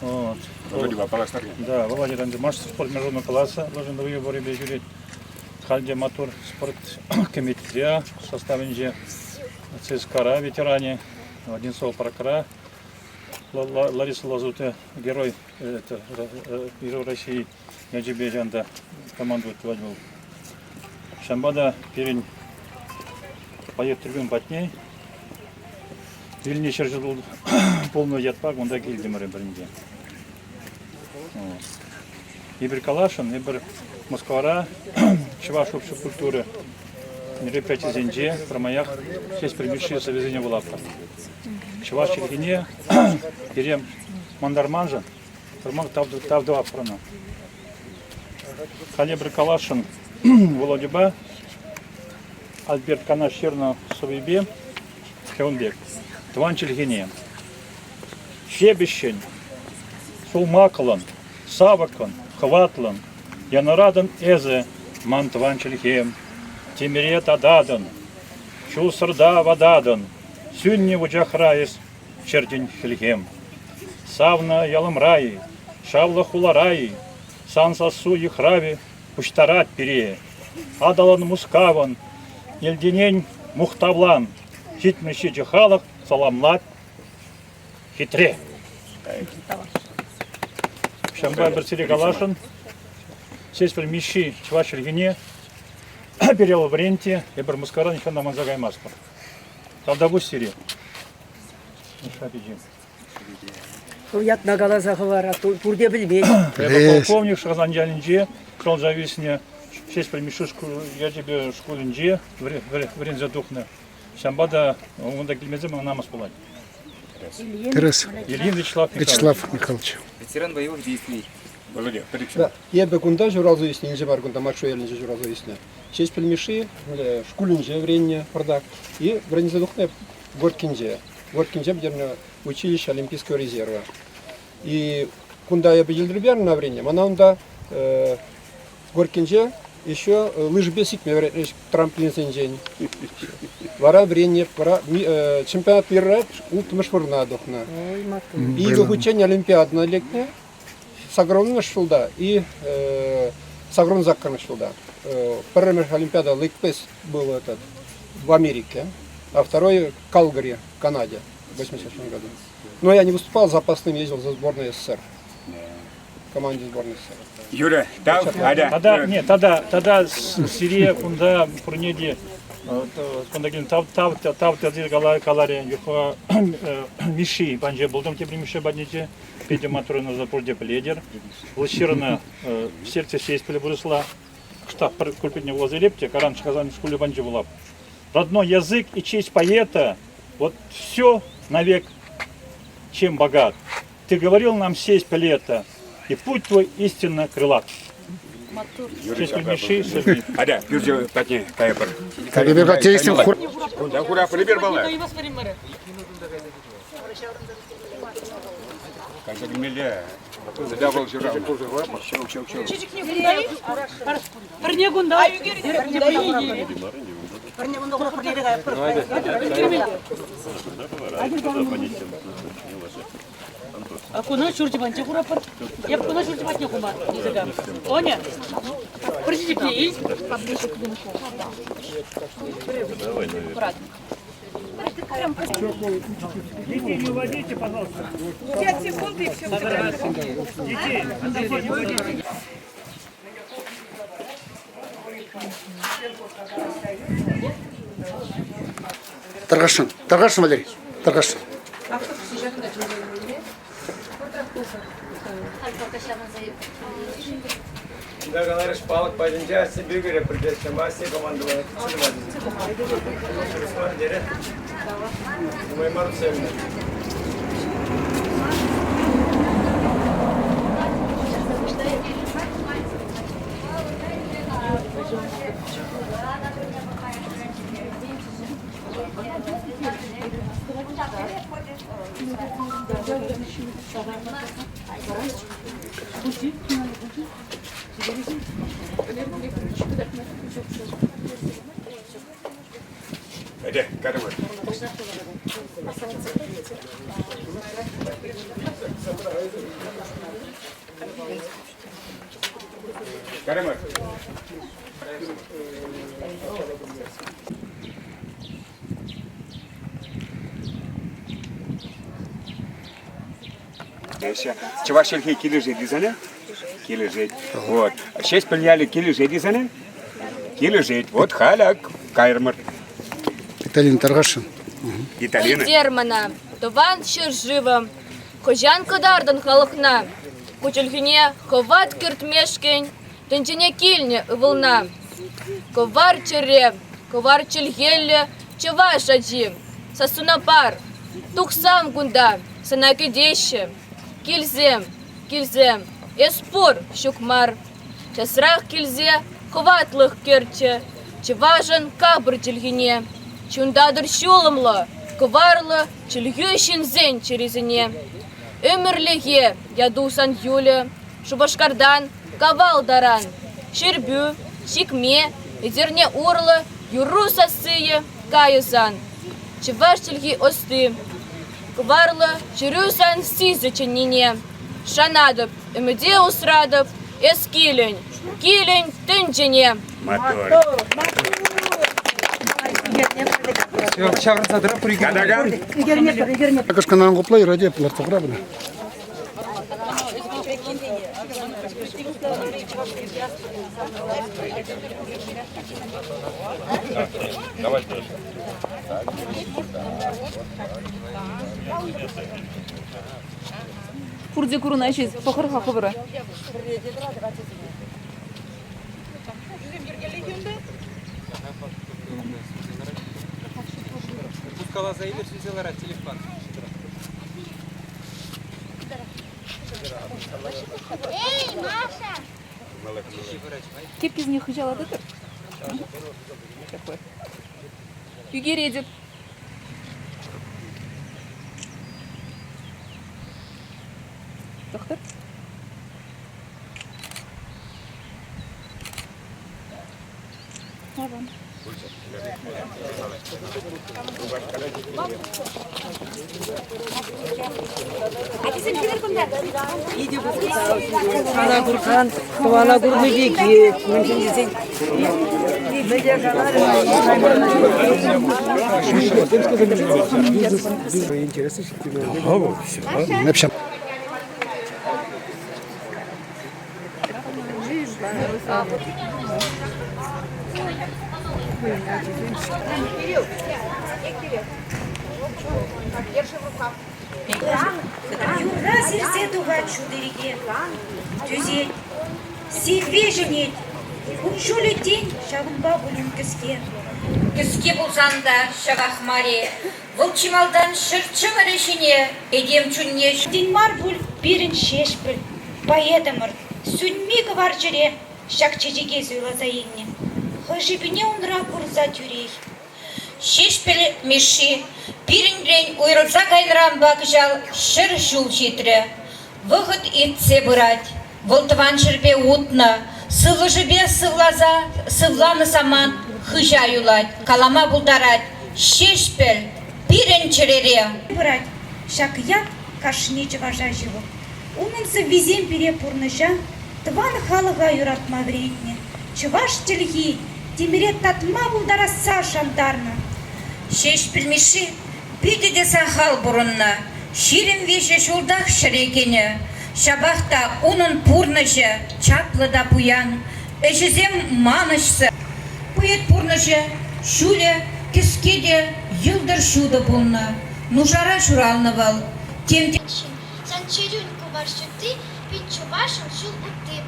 вот. Да, Володя Рандимаш, спорт международного класса, должен на выборе бежать. Хальде Матур, спорт комитет, составлении ЦСКА, ветеране, Одинцова Паркара, Лариса Лазута, герой России, Яджибежанда, командует возьму. Шамбада, Перень, поет трибун Батней. Вильни Чержил полный ятпак, он да Гильдимаре бренде. Ибр Калашин, Ибр Москвара, Чуваш общей культуры, мероприятие Зенже, Промаях, честь примещения совязания в Лапка. Чуваш Чергине, Ирем Мандарманжа, Промах Тавдуа Прана. Халебр Калашин, Володиба, Альберт Канаш Черно Совибе, Хеунбек, Тван Чергине, Щебещень, Сулмакалан, Савакан, Хватлан, Янарадан Эзе, Мантван Чельхем, Тимирет Ададан, Чусарда Вададан, Сюнни Вуджахраис, Чердень Хельхем, Савна Яламраи, Шавла Хулараи, Сансасу Ихрави, Пуштарат Пере, Адалан Мускаван, Ельдинень Мухтавлан, Хитмеши Джихалах, Саламлат, Хитре. Шамбай Барсили Галашин, 6 миши чвашельгине, перел в ренте, и бір мускара ничего на манзагай маспа. Правда, в Сирии. Уят на глазах вара, пурде білмей. Я полковник Шазанджалинже, шел зависне, 6 миши я тебе школинже, в рензе духне. Шамбада, он так лимезем, он намаз пулать. Терес. Ильин Вячеслав Михайлович. Ветеран боевых действий. Володя, Да, я бы кунда журазу если не жабар кунда маршу я не журазу если. 6 миши, школинже время продак и в рензе духне Горкинже. Горкинже бедерно училище Олимпийского резерва. И кунда я бы елдрбяр на время, она онда Горкинже еще лыжи бесик мне трамплин сенжень. Вара время, пора чемпионат мира ултмашвырна дохна. И выучение олимпиадна лекне с огромной шулда и с огромной закарной шулда. Первая олимпиада Лейкпес был этот в Америке, а второй в Калгари, в Канаде в 86 году. Но я не выступал запасным, ездил за сборной СССР. Команде сборной СССР. Юра, тогда Сирия, кунда пурнеди, кунда гин тавтади калари, юха миши, банже булдом тебе миши бадниче, петя матуры на запорде пледер, лощирана в сердце сесть полебурысла, штаб кульпитня возле лепте, каран шказан в школе банже была. Родной язык и честь поэта, вот все навек, чем богат. Ты говорил нам сесть лето, и путь твой истинно крылат. Честь миши, Сергей. Ада, юрже патне кайпар. Калиберга тейстим хур. Да хура полибер бала. Как миля. Да был жира. Парнегунда. А куда чурти банчи курапар? Я куда чурти батня кумар? Языкам. Оня. Пришли к ней. Детей не уводите, пожалуйста. 5 секунд и все. Детей, не уводите. Таргашин Валерий. Таргашин. Да, говоришь, палок пойдемте, себе говоря, придется массе командовать. Мы марцевны. Hadi, karım. Karım. Чувашельхи килежи дизане? Килежи. Вот. 6 пыльяли килежи дизане? Килежи. Вот халяк, кайрмар. Виталин Таргашин. Италина. Дермана, тован ще живим. Кожан кодардан халахна. Кучельгіне ховат кирт мешкень. Тенчене кільня волна. Ковар черев, ковар чельгелле, чеваш аджим. Сасунапар, тух сам гунда, санаки деще. Кільзем, кільзем, еспор щукмар. Часрах кільзе, ховатлых керче. Чеважен кабр чельгіне. Чундадыр шулымлы, коварлы, чельгющин зен черезіне. Өмірліге, ядусан юлі, шубашкардан, кавалдаран. Шербю, шикме, едерне урлы, юру сасые, кайызан. Чеваш чельги осты, коварлы, черюсан сизы ченнине. Шанадып, эмеде усрадып, эс килень тынчене. Мотор. Акашканан гоплай радио платограф. Давай. Пурде курунайчиз, похор хакыбыры. Пускала заебер сюзелара телефон. Эй, Маша! Кепки из них хотела да? Такой. Югередик. Доктор? Ладно. Ана Гурхан, Кавана Гурнубеки, Мунчинзин. Напишем. Юра серсе тугат шудериге. Түзет. Сихве женет. Учулы день шагынба бұлын кіске. Кіске болсан да шағақ маре. Бұл чималдан шырчы решіне. Едем чүнне. Динмар бұл бірін шеш біл. Поедамыр. Сүнме кывар жүре. Шак чежеге сөйлаза енне. Хыжыбіне ұнра курза түрей. Шеш білі меші. Бірінрен ұйрылса кайныран бақыжал шыр жул жетірі. Вғыт етсе бұрат. Волтыван шырбе утна. Сывы жыбе сывлаза, сывланы саман хыжа юлать. Калама бұлдарат. Шеш біл. Бірін чірере. Бұрат. Шак я кашне чыважа живу. Унынсы визем пере пурныша. Тван халыға юратма вредне. Чываш тілгі. Теміре татма бұлдараса шандарна. Шеш білмеші. Пиде де сахал бұрынна. Ширим веше шулдақ шырекені. Шабақта унын пурнышы, чаплыда пуян. Эшізем манышсы. Пует пурнышы, шуле, кискеде, йылдыр шуды бұлна. Нужара шуралны вал. Сан черюнь кувар шуты, пит чувашын шул уты.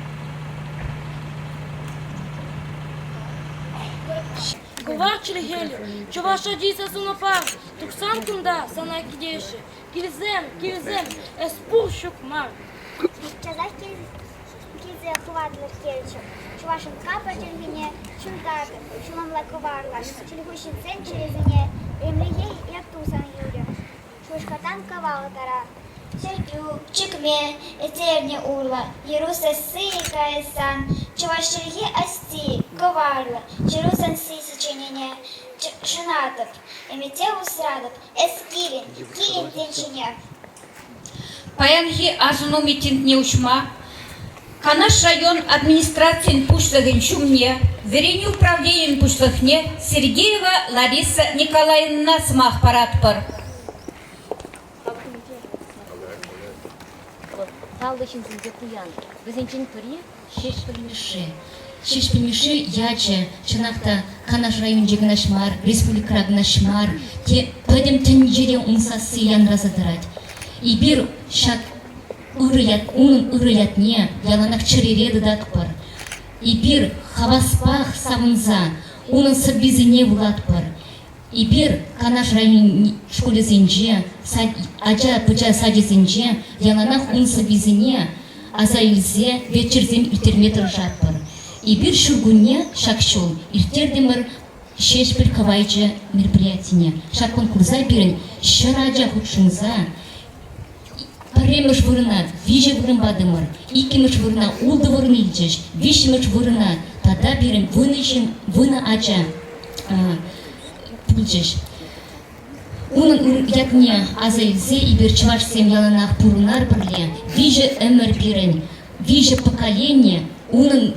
Кувачыр хелі, чуваша дейса сунапа, тұқсан күнда сана кедеші. Килзем, эспу шукмар. Чазах килзе хвадлыр хельчу. Чувашын капа тюргене, чундак, чуламла куварла. Чилгушин сен черезіне, ремлие як тузан юря. Шушкатан кавала тара. Сердю, чикме, этерне урла, еруса сыйка эсан, чувашырге асти, коварла, чирусан сыйсы ченене, шынатып, эмете усрадып, эскилин, килин тенчине. Паянхи азуну митинг учма. Канаш район администрациян пушлығын шумне, верени управлениен пушлығне Сергеева Лариса Николаевна смах паратпыр. Талдышын сізде құян. Бізінчен түрі шеш білмеші. Шеш білмеші ячы, чынақта Канаш район жегін ашмар, республикарағын ашмар, пөдім тін жере ұнсасы янразадырад. И бір шат унын ұрыятне яланақ чыререды датпыр. И бір хаваспах савынза, унын сырбезіне бұлатпыр. И бір Канаш район школы зенже, ача-пыча саджи зенже, яланақ ун сырбезіне, азайлзе вечерзем иртерметр жатпыр. И бір шургуне шакшол, иртердемір шеш бір кавайчы мероприятине. Шак конкурса бірін шыраджа худшынза, Паремыш вырына, виже вырын бадымыр, икимыш вырына улды вырын илчеш, вишмыш вырына, тада берем вына ача пулчеш. Унын ятне азайлзе и берчваш семьяланах пурунар бірле, виже өмір берін, виже поколение, унын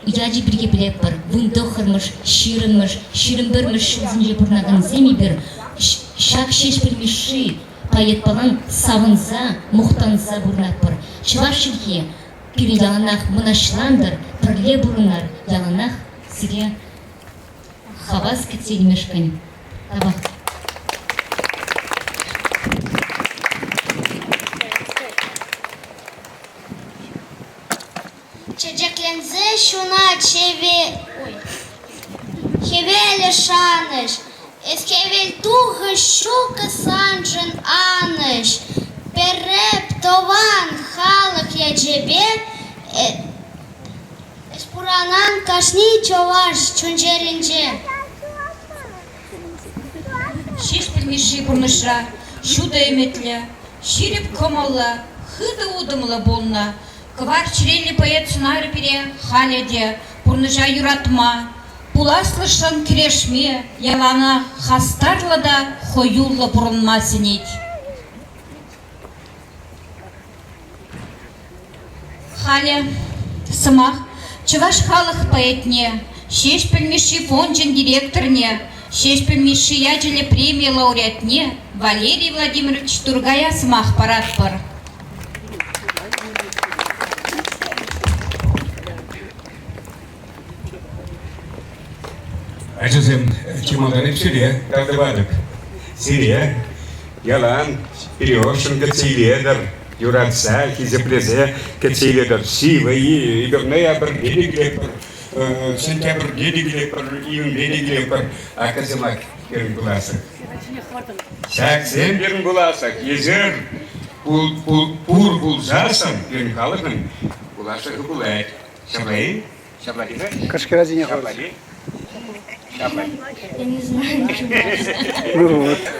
яджи бірге білеппір, вын дохырмыш, ширымбірмыш шылзынже пурнаган земи бір, шак шеш білмеші, Пает палан савынза, мұқтанза бұрнатпыр. Чывашылге переяланақ мұнашландыр, пырле бурунар яланах сире хавас кетселмешкань. Табах. Çeceklenze şuna Hevele şanış. Eskevel tuğ şuka sancın anış. Perep tovan halık ya cebe. Espuranan kaşni çavaş çöncerince. Шишпілмеші бұрныша, шуда еметлі, ширіп комалла, хыды удымлы болна, квар чирелі поэт сунары пере халяде, бұрныша юратма, пуласлышын кирешме, ялана хастарлы да хойуллы бұрынма сенет. Халя, сымақ, чываш халық поэтне, шишпілмеші фонжын директорне, Шешпілмеші ячелі премия лауреатне Валерий Владимирович Тургая сымақ паратпыр. Açızım çimadan hep Siriye, kaldıbadık. Siriye, yalan, переошен кецейледер, юратса, хизеплезе кецейледер, сивайы, ибернеябр, делиглепр, сентябрь делиглепр, июнь делиглепр, а казымак берін бұласық. Сәк сен берін бұласық, езір, пур бұлзасың, берін қалығын, бұласығы бұлайд. Шаблайын? Шаблайын? Кашкаразине ходит. Я не знаю.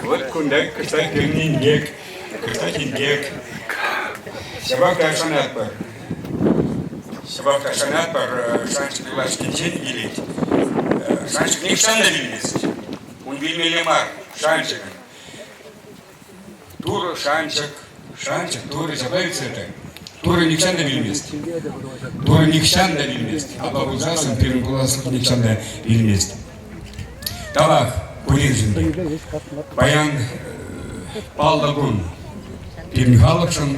Вот кундак, кстати, гек, кстати, гек. Sebab kasanat par. Sebab kasanat par şansı bilaşkin jen gilit. Şansı niksan da bilmez. Un bilmeli mar, şansı. Tur şansı, tur забавится это. Tur niksan da bilmez. Tur niksan da bilmez. Aba uzasın pirin kulasın niksan da bilmez. Tabak, Пулинжинде. Баян Палдагун. Пирин халықшын,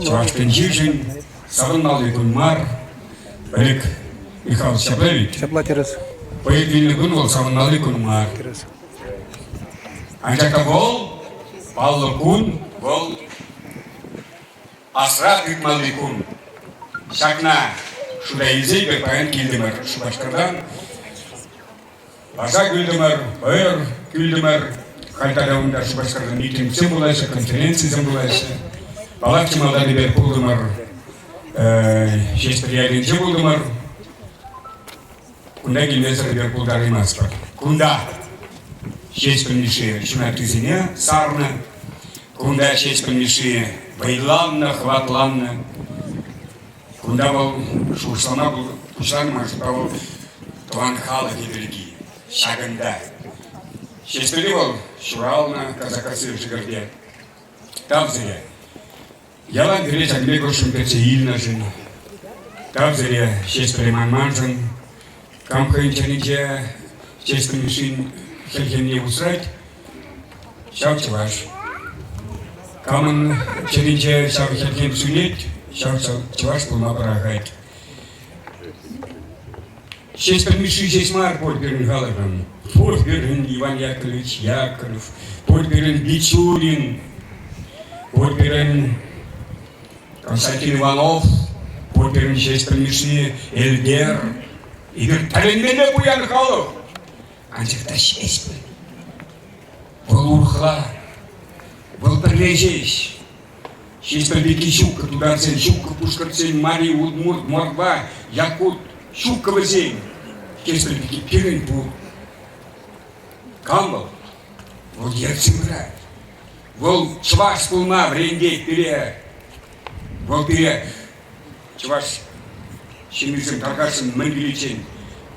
Чавашпен жижин, Савыналы Гунмар, Олег Михайлович Шаплевич. Поедвильный гун был Савыналы Гунмар. Анжака бол, Палдагун, бол Асрат Итмалы Гун. Шакна, шуда изей бер паян килдимер, Шубашкардан. Баса Гүлдімір, Ойыр Гүлдімір, қайтарауында Шубашқардан митингсен болайшы, конференциясен болайшы. Балақ чималданы бер болдымыр, жеспірияленше болдымыр. Кунда келмезір бер болдар емес бар. Кунда жеспірмеші шына түзіне сарны, кунда жеспірмеші байланны, хватланны. Кунда бол шушлана бұл, кушанма, бұл туан халық еділгі. Шагында. Шестілі бол, Шурална, Казакасы жығырде. Тавзыре. Ялан гіре жагме көшім көтсе илна жын. Тавзыре шестілі манман жын. Камқайын чәнеже шестілі шын хелхенне ұсырайд. Шау чываш. Камын чәнеже шау хелхен сүнет. Шау чываш бұлма барағайд. Шестілміші жесмар Подберін Галыгын, Подберін Иван Яковлевич Яковлев, Подберін Бичурин, Подберін Константин Иванов, Подберін шестілміші Эльдер, Игорь Таленмене Буян Халов. Анжықта шестілі. Бұл ұрқыла, бұл бірлежеш. Шестілбекі шуқы, тударсен шуқы, пушқырсен, Мари, Удмурт, Морба, Якут, Шуковый зень, если пирин был, камбал, вот я цимра, вол чваш пулма в ренде пере, вол пере, чваш, щемицем таргашен мангеличен,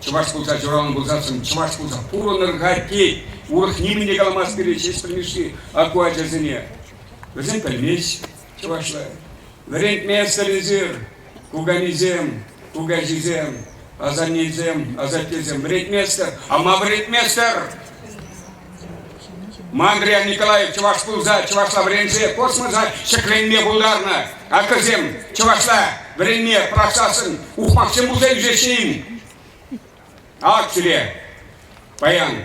чваш пулса журалын булзасын, чваш пулса пуроныр гатей, урых нимени галамас пере, честь примеши, акуа жазыне, везен пельмесь, чвашла, врент место лизир, куганизем, Угажизем, Азанизем, Азатизем, Ретместер, Амавретместер, Мандрия Николаев, Чуваш Пулза, Чуваш Лавренция, Космоза, Шекленме Булдарна, Аказем, Чувашла, біріне прақсасын ұқмақшы болса үзешейін. Аксіле, баян,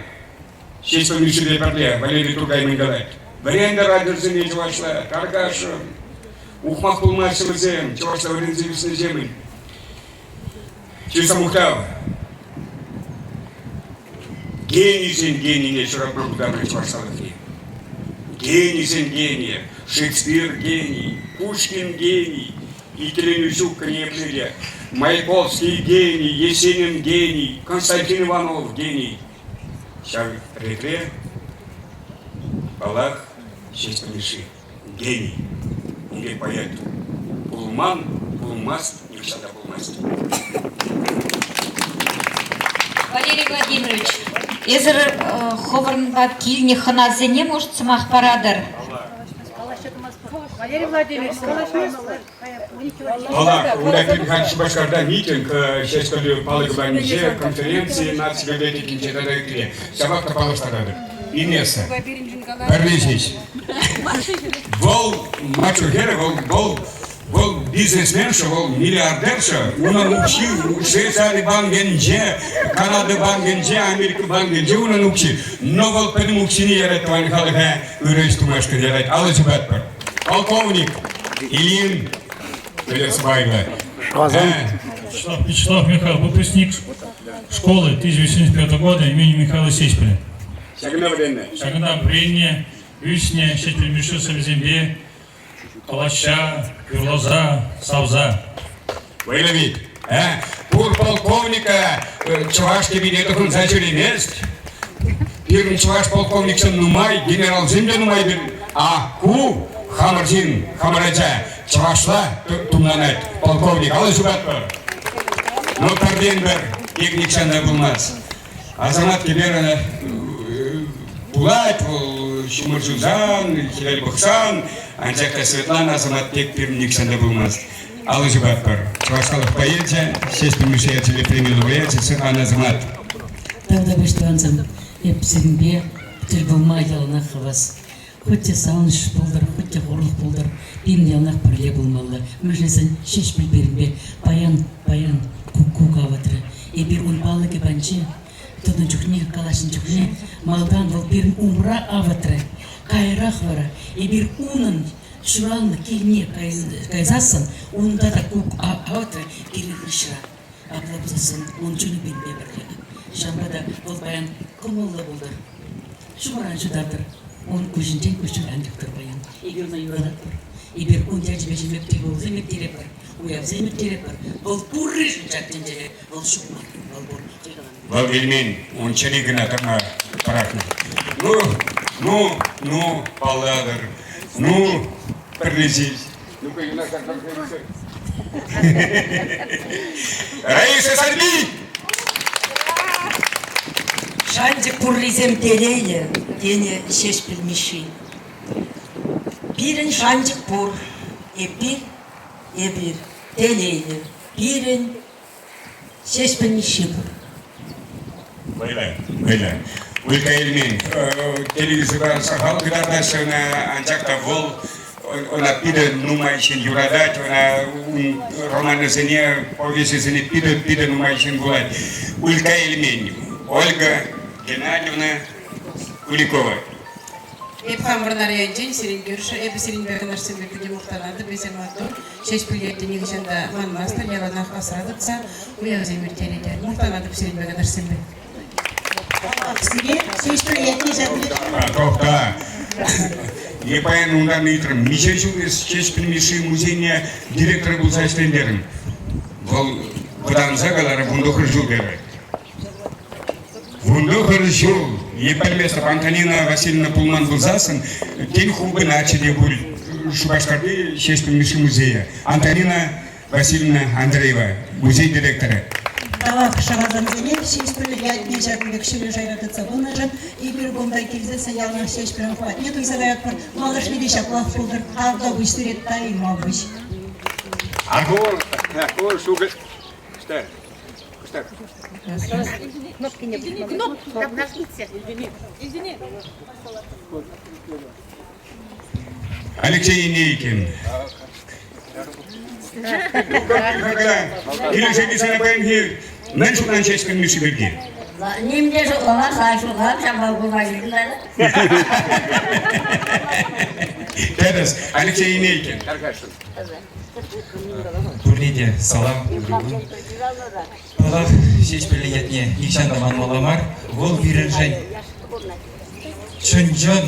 шеспен мүшіле бірле, Валерий Тургаймен қалайды. Біренді радырзын ежі башла, қарғашым, ұқмақ болмашы бізем, чавашла өрінзі жемін. Чеса Мухтау, гений сен гений, шырап бұлғыдамын чавашалығы. Гений сен гений, Шекспир гений, Пушкин гений, Екатериничук Конеплеля, Маяковский гений, Есенин гений, Константин Иванов гений. Сейчас ретре, Балах, шесть помеши, гений, или поэт. Булман, булмаст, не всегда булмаст. Валерий Владимирович, езір ховырнға киліне хыназене может сымақ парадыр. Валерий Владимирович, Алла, улетит ханчи башкарда митинг, шесть палыгбаниже, конференции, нациялете кинчетадайкре. Сабакта палыштарадыр. Инесса, Парлизич. Вол мачухера, вол бизнесменша, вол миллиардерша, уна учил, Швейцария бангенже, Канада бангенже, Америка бангенже, уна учил. Но вол педем учини яретван халга, урейсту машка ярет, алычы бәтпір. Полковник Ильин Белецбайга. Вячеслав Михайлов, выпускник школы 1905 года имени Михаила Сеспеля. Шагна Бренне, Вишня, Шетельмиши, Савзембе, Калаща, Юрлоза, Савза. Вайловик, пур полковника Чувашки билетов зачали мест. Первый Чуваш полковник Нумай, генерал Земля Нумай, ку Хамарзин, Хамараджа, Чувашла, Тумнанет, полковник, алышы бәтпір. Но Тарденбер, екнікшанда болмаз. Азамат Кеберана Булат, Шимыржузан, Хилаль Бахсан, Анжакта Светлана, Азамат тек пермникшанда болмаз. Алышы бәтпір. Чувашқалық поэзия, шесть мишеятели премии лауреаты, Сыхан Азамат. Тогда бәштуанзам, епсігінбе, тіл болмай ялына қывас. Хоть сауныш болдыр, хоть хорлық болдыр, бейін ялнақ бірле болмалы. Мүжлесін шеш білберінбе, паян, кук аватры. Ебір ұлпалы кебанче, тұдын жүхне, калашын жүхне, малдан бұл бірін умра аватры. Кайрақ вара, ебір унын шуралны келіне кайзасын, онда да кук аватры келін ұшыра. Аплапсасын, он жүні білбе бірлегі. Шамбада бұл баян құмылы болдыр. Шумаран жүдардыр. Он көшінтен көшін әндіктір баян. Егер ұна юрадаттыр. Егер он жәжібе жемепте бол земеттері бар. Уяв земеттері бар. Бұл пұрры жынчаттен жере. Бұл шумар. Бұл бұр. Бұл елмен, он чәрегін атырма парақны. Ну, паладыр. Ну, бірлезей. Раиса Сальми! Шанды пурлизем телейлі, дене шеш білмеші. Бірін шандық пур, епір, телейлі. Бірін шеш білмеші бұр. Байлай. Өлка елмен, телевизордан сақал қыдардашына анчақта бол, она пиде нумайшин юрадать, она романызыне, повесізіне пиде нумайшин гулать. Өлка елмен, Ольга Геннадьевна Куликова. Эпхам Барнария день, Сирингюрша, Эпи Сирингбек Нарсимбек, где Мухтанады, Безематур, шесть пилетти Нигшанда Манмастер, Яланах Асрадовца, Уявземир Теридер, Мухтанады Сирингбек Нарсимбек. Шесть пилетти Нигшанда. Тоқта. Епайын ұндан үйтірім. Меше жылғыз шеш пілмеші музейне директоры бұлса істендерім. Бұл бұданыза қалары бұндықыр жыл берді. Бұндықыр жыл. Епәлместіп Антонина Васильевна Пулман бұлзасын, тен хубы начали бұл Шубашкарды шеш пілмеші музея. Антонина Васильевна Андреева, музей директоры. Тавақ шағазанзыне, шеш пілетне жәкімбек шүлі жайратыца бұнажын, и бір бұндай келзесі ялна шеш пілін қуат. Не тұйзағайат бір, малыш лебеш аплав бұлдыр, қағда бұш сүрет тайы ма бұш. Аргол, шугы. Стар. Кнопки не было. Кнопки, там нажмите. Извини. Алексей Инейкин. Пиреншене сарабайын мен шудан 6 миши берген. Немде жоғалар, сайшылғап, шамбал болмай жүрдім Дәріс, Алексей Инейкин. Турниде салам. Бұлар шешпілі етіне икшандаман оламар, ол виренжен. Чынжын,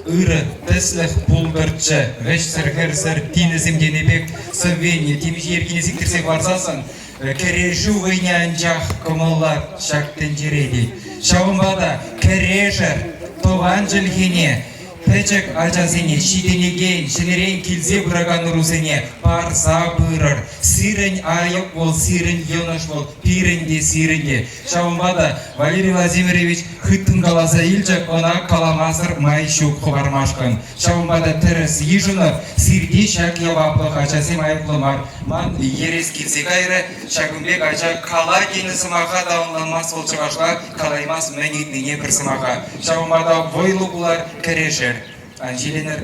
ұры, тәсліх пулдырчы, вәш сіргір-сір, тинізімгенебек, сөввені, темежі еркенесік кірсек барсасын, кәрежу ғыйнян жақ көміллар шақтын жереді. Шауымбада кәрежір, тоған жылгене, пәчік ажазыне, шиденеген, шынерен келзе бұраған ұрузыне, парса бұрыр, сирін айық бол, сирін еныш бол, пирінде сирінде. Шауымбада Валерий Владимирович хыттын қаласа елчік, она каламасыр майшук құбармашқын. Шауымбада тіріс ежініп, сирде шак елаплық ажазым айықлымар. Ман ерес келсе қайры, Шагымбек ажа кала кені сымаға даунланмас ол шығашла, калаймас мәнетіне бір сымаға. Шауымбада войлы бұлар кәрежер. Анжеленер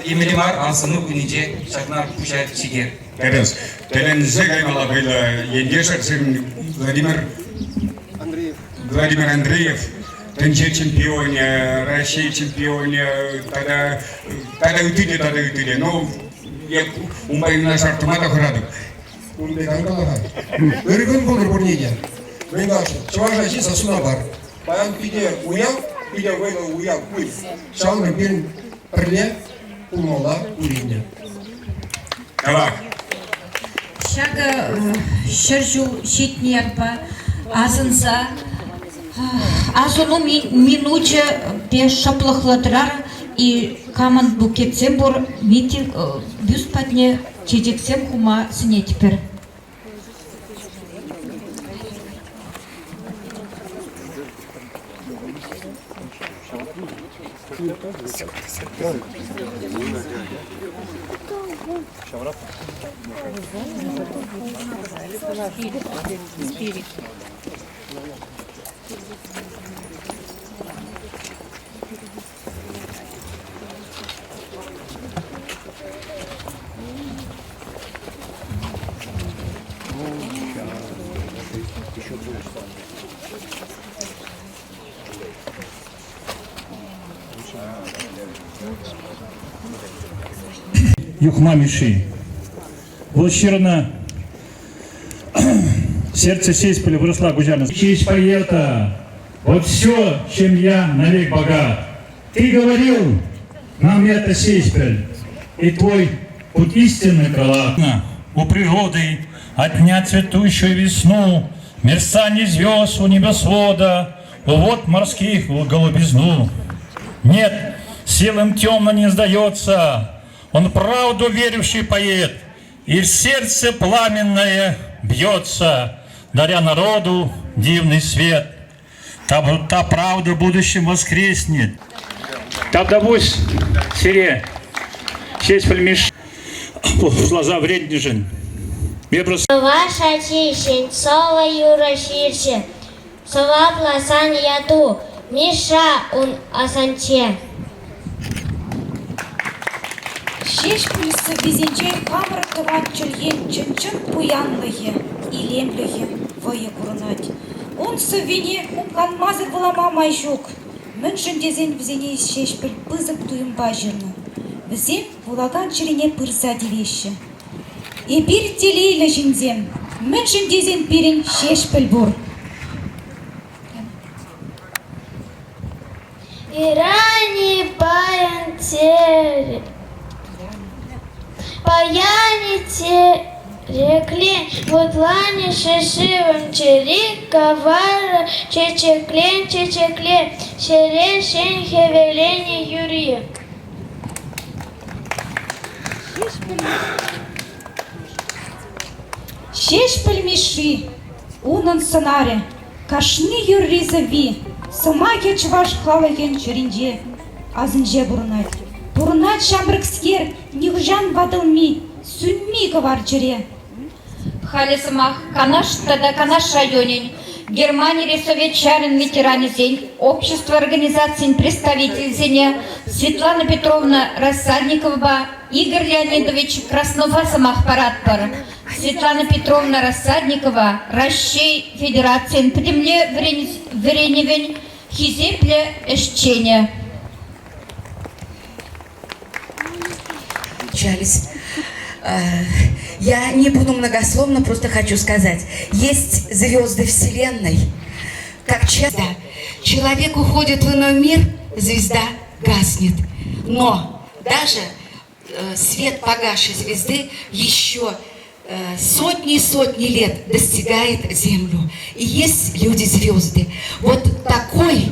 емелемар асыны күнеде шақнар пұшат шегер. Дәріс, тәлінізі қаймала бұйлы ендешір сен Владимир Андреев, тенче чемпионе, Россия чемпионе, тада үтіде. Но, умайына шартымада құрадық. Өргін болыр бұрнеге. Мен ашын, чыважа жиса суна бар. Баян пиде уял, пиде ойлы уял күй. Шалны берін бірле, ұлмала үйренде. Давай. Шага шыржу шетнерпа, азынса, азыну минуча пеш шаплықлатырар, и каман букетсем бұр митинг бюст патне чедексем хума сіне тепер. Юхма Миши. Вот щирно сердце Сеспеля выросла гузярно. Честь поэта. Вот все, чем я навек богат. Ты говорил, нам это Сеспель, и твой путь истинный крылат. У природы отнять цветущую весну, мерцание звезд у небосвода, у вод морских в голубизну. Нет, силам темно не сдается, он правду верующий поэт, и в сердце пламенное бьется, даря народу дивный свет. Та правда в будущем воскреснет. Табдабусь, сире, сесть пальмиш, глаза вреднижен. Ваша чищень, сова юра ширше, сова пласан яту, миша он асанче. Шеш плюсы везенчей камыр тыват чүлген чын-чын пуянлығы, илемлігі, вайы курынать. Он сөвене умқанмазы вылама майшук. Мін жындезен візене шешпіл пызық туым бажырны. Візем вулаган чирене пырса девеші. И бір телейлі жіндзем, мін жындезен бірін шешпіл бұр. Ирани паян тере, паяни тереклен, вот лани шешивым черик, кавара, чечеклен, шерен, шен, хевелени, юрия. Шешпіл миши, унын сынаре, кашны юрри зави, сымаке чваш халыген чыринже, азынже бұрынат. Бұрынат шамбрыкскер, нихжан вадылми, сүнми кавар чыре. Халесымах канаш тада канаш районен, Германии Совет Чарин ветеране Зень, Общество организаций представителей Зеня, Светлана Петровна Рассадникова, Игорь Леонидович Краснова Самахпаратпар, Светлана Петровна Рассадникова, Ращей Федерации, Премле Вреневень, Хизепле Эшченя. Я не буду многословно, просто хочу сказать. Есть звезды Вселенной. Как часто человек уходит в иной мир, звезда гаснет. Но даже свет погасшей звезды еще сотни и сотни лет достигает Землю. И есть люди-звезды. Вот такой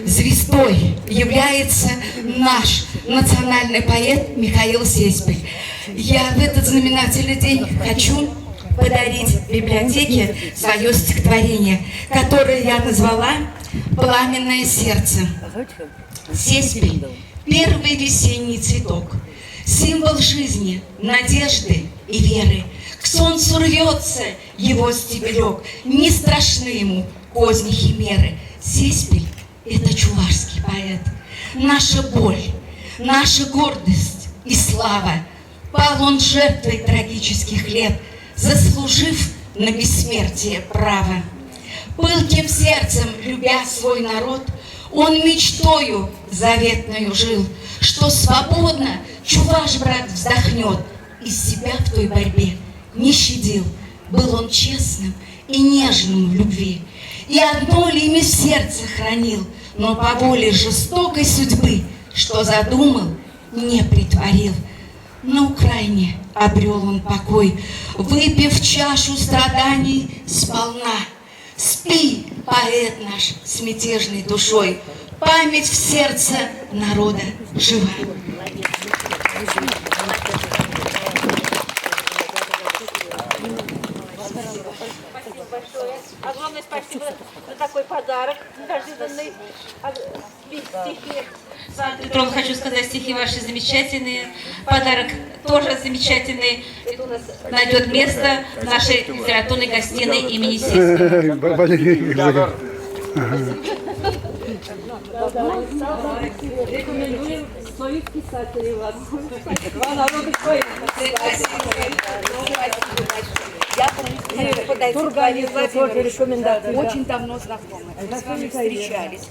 звездой является наш национальный поэт Михаил Сеспель. Я в этот знаменательный день хочу подарить библиотеке свое стихотворение, которое я назвала «Пламенное сердце». Сеспель – первый весенний цветок, символ жизни, надежды и веры. К солнцу рвется его стебелек, не страшны ему поздние химеры. Сеспель – это чувашский поэт, наша боль, наша гордость и слава. Пал он жертвой трагических лет, заслужив на бессмертие право. Пылким сердцем, любя свой народ, он мечтою заветною жил, что свободно чуваш брат вздохнет, из себя в той борьбе не щадил. Был он честным и нежным в любви, и одно имя в сердце хранил, но по воле жестокой судьбы, что задумал, не притворил. На Украине обрел он покой, выпив чашу страданий сполна. Спи, поэт наш с мятежной душой, память в сердце народа жива. Огромное спасибо за такой подарок неожиданный. Стихи. Петров, хочу сказать, стихи ваши замечательные, подарок тоже замечательный. Это у нас найдет место в нашей литературной гостиной имени Сеспеля. Рекомендуем своих писателей вас. Два народных поэтов. Я тоже рекомендации. Очень давно знакомы. Мы с вами встречались.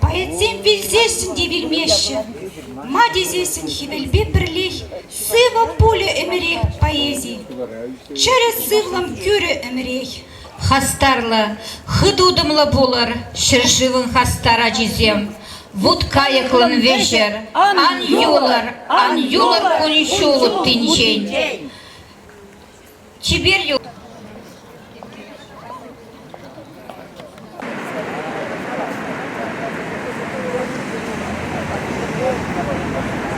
Поэт зембель зесен девельмеще, мади зесен хивельбе перлей, сыва пуле эмерей поэзии, через сывлам кюре эмерей. Хастарла, хыдудымла болар, шыршывын хастара жезем. Вот каяклан вежер, ан юлар конищулут тинчень. Чиберью.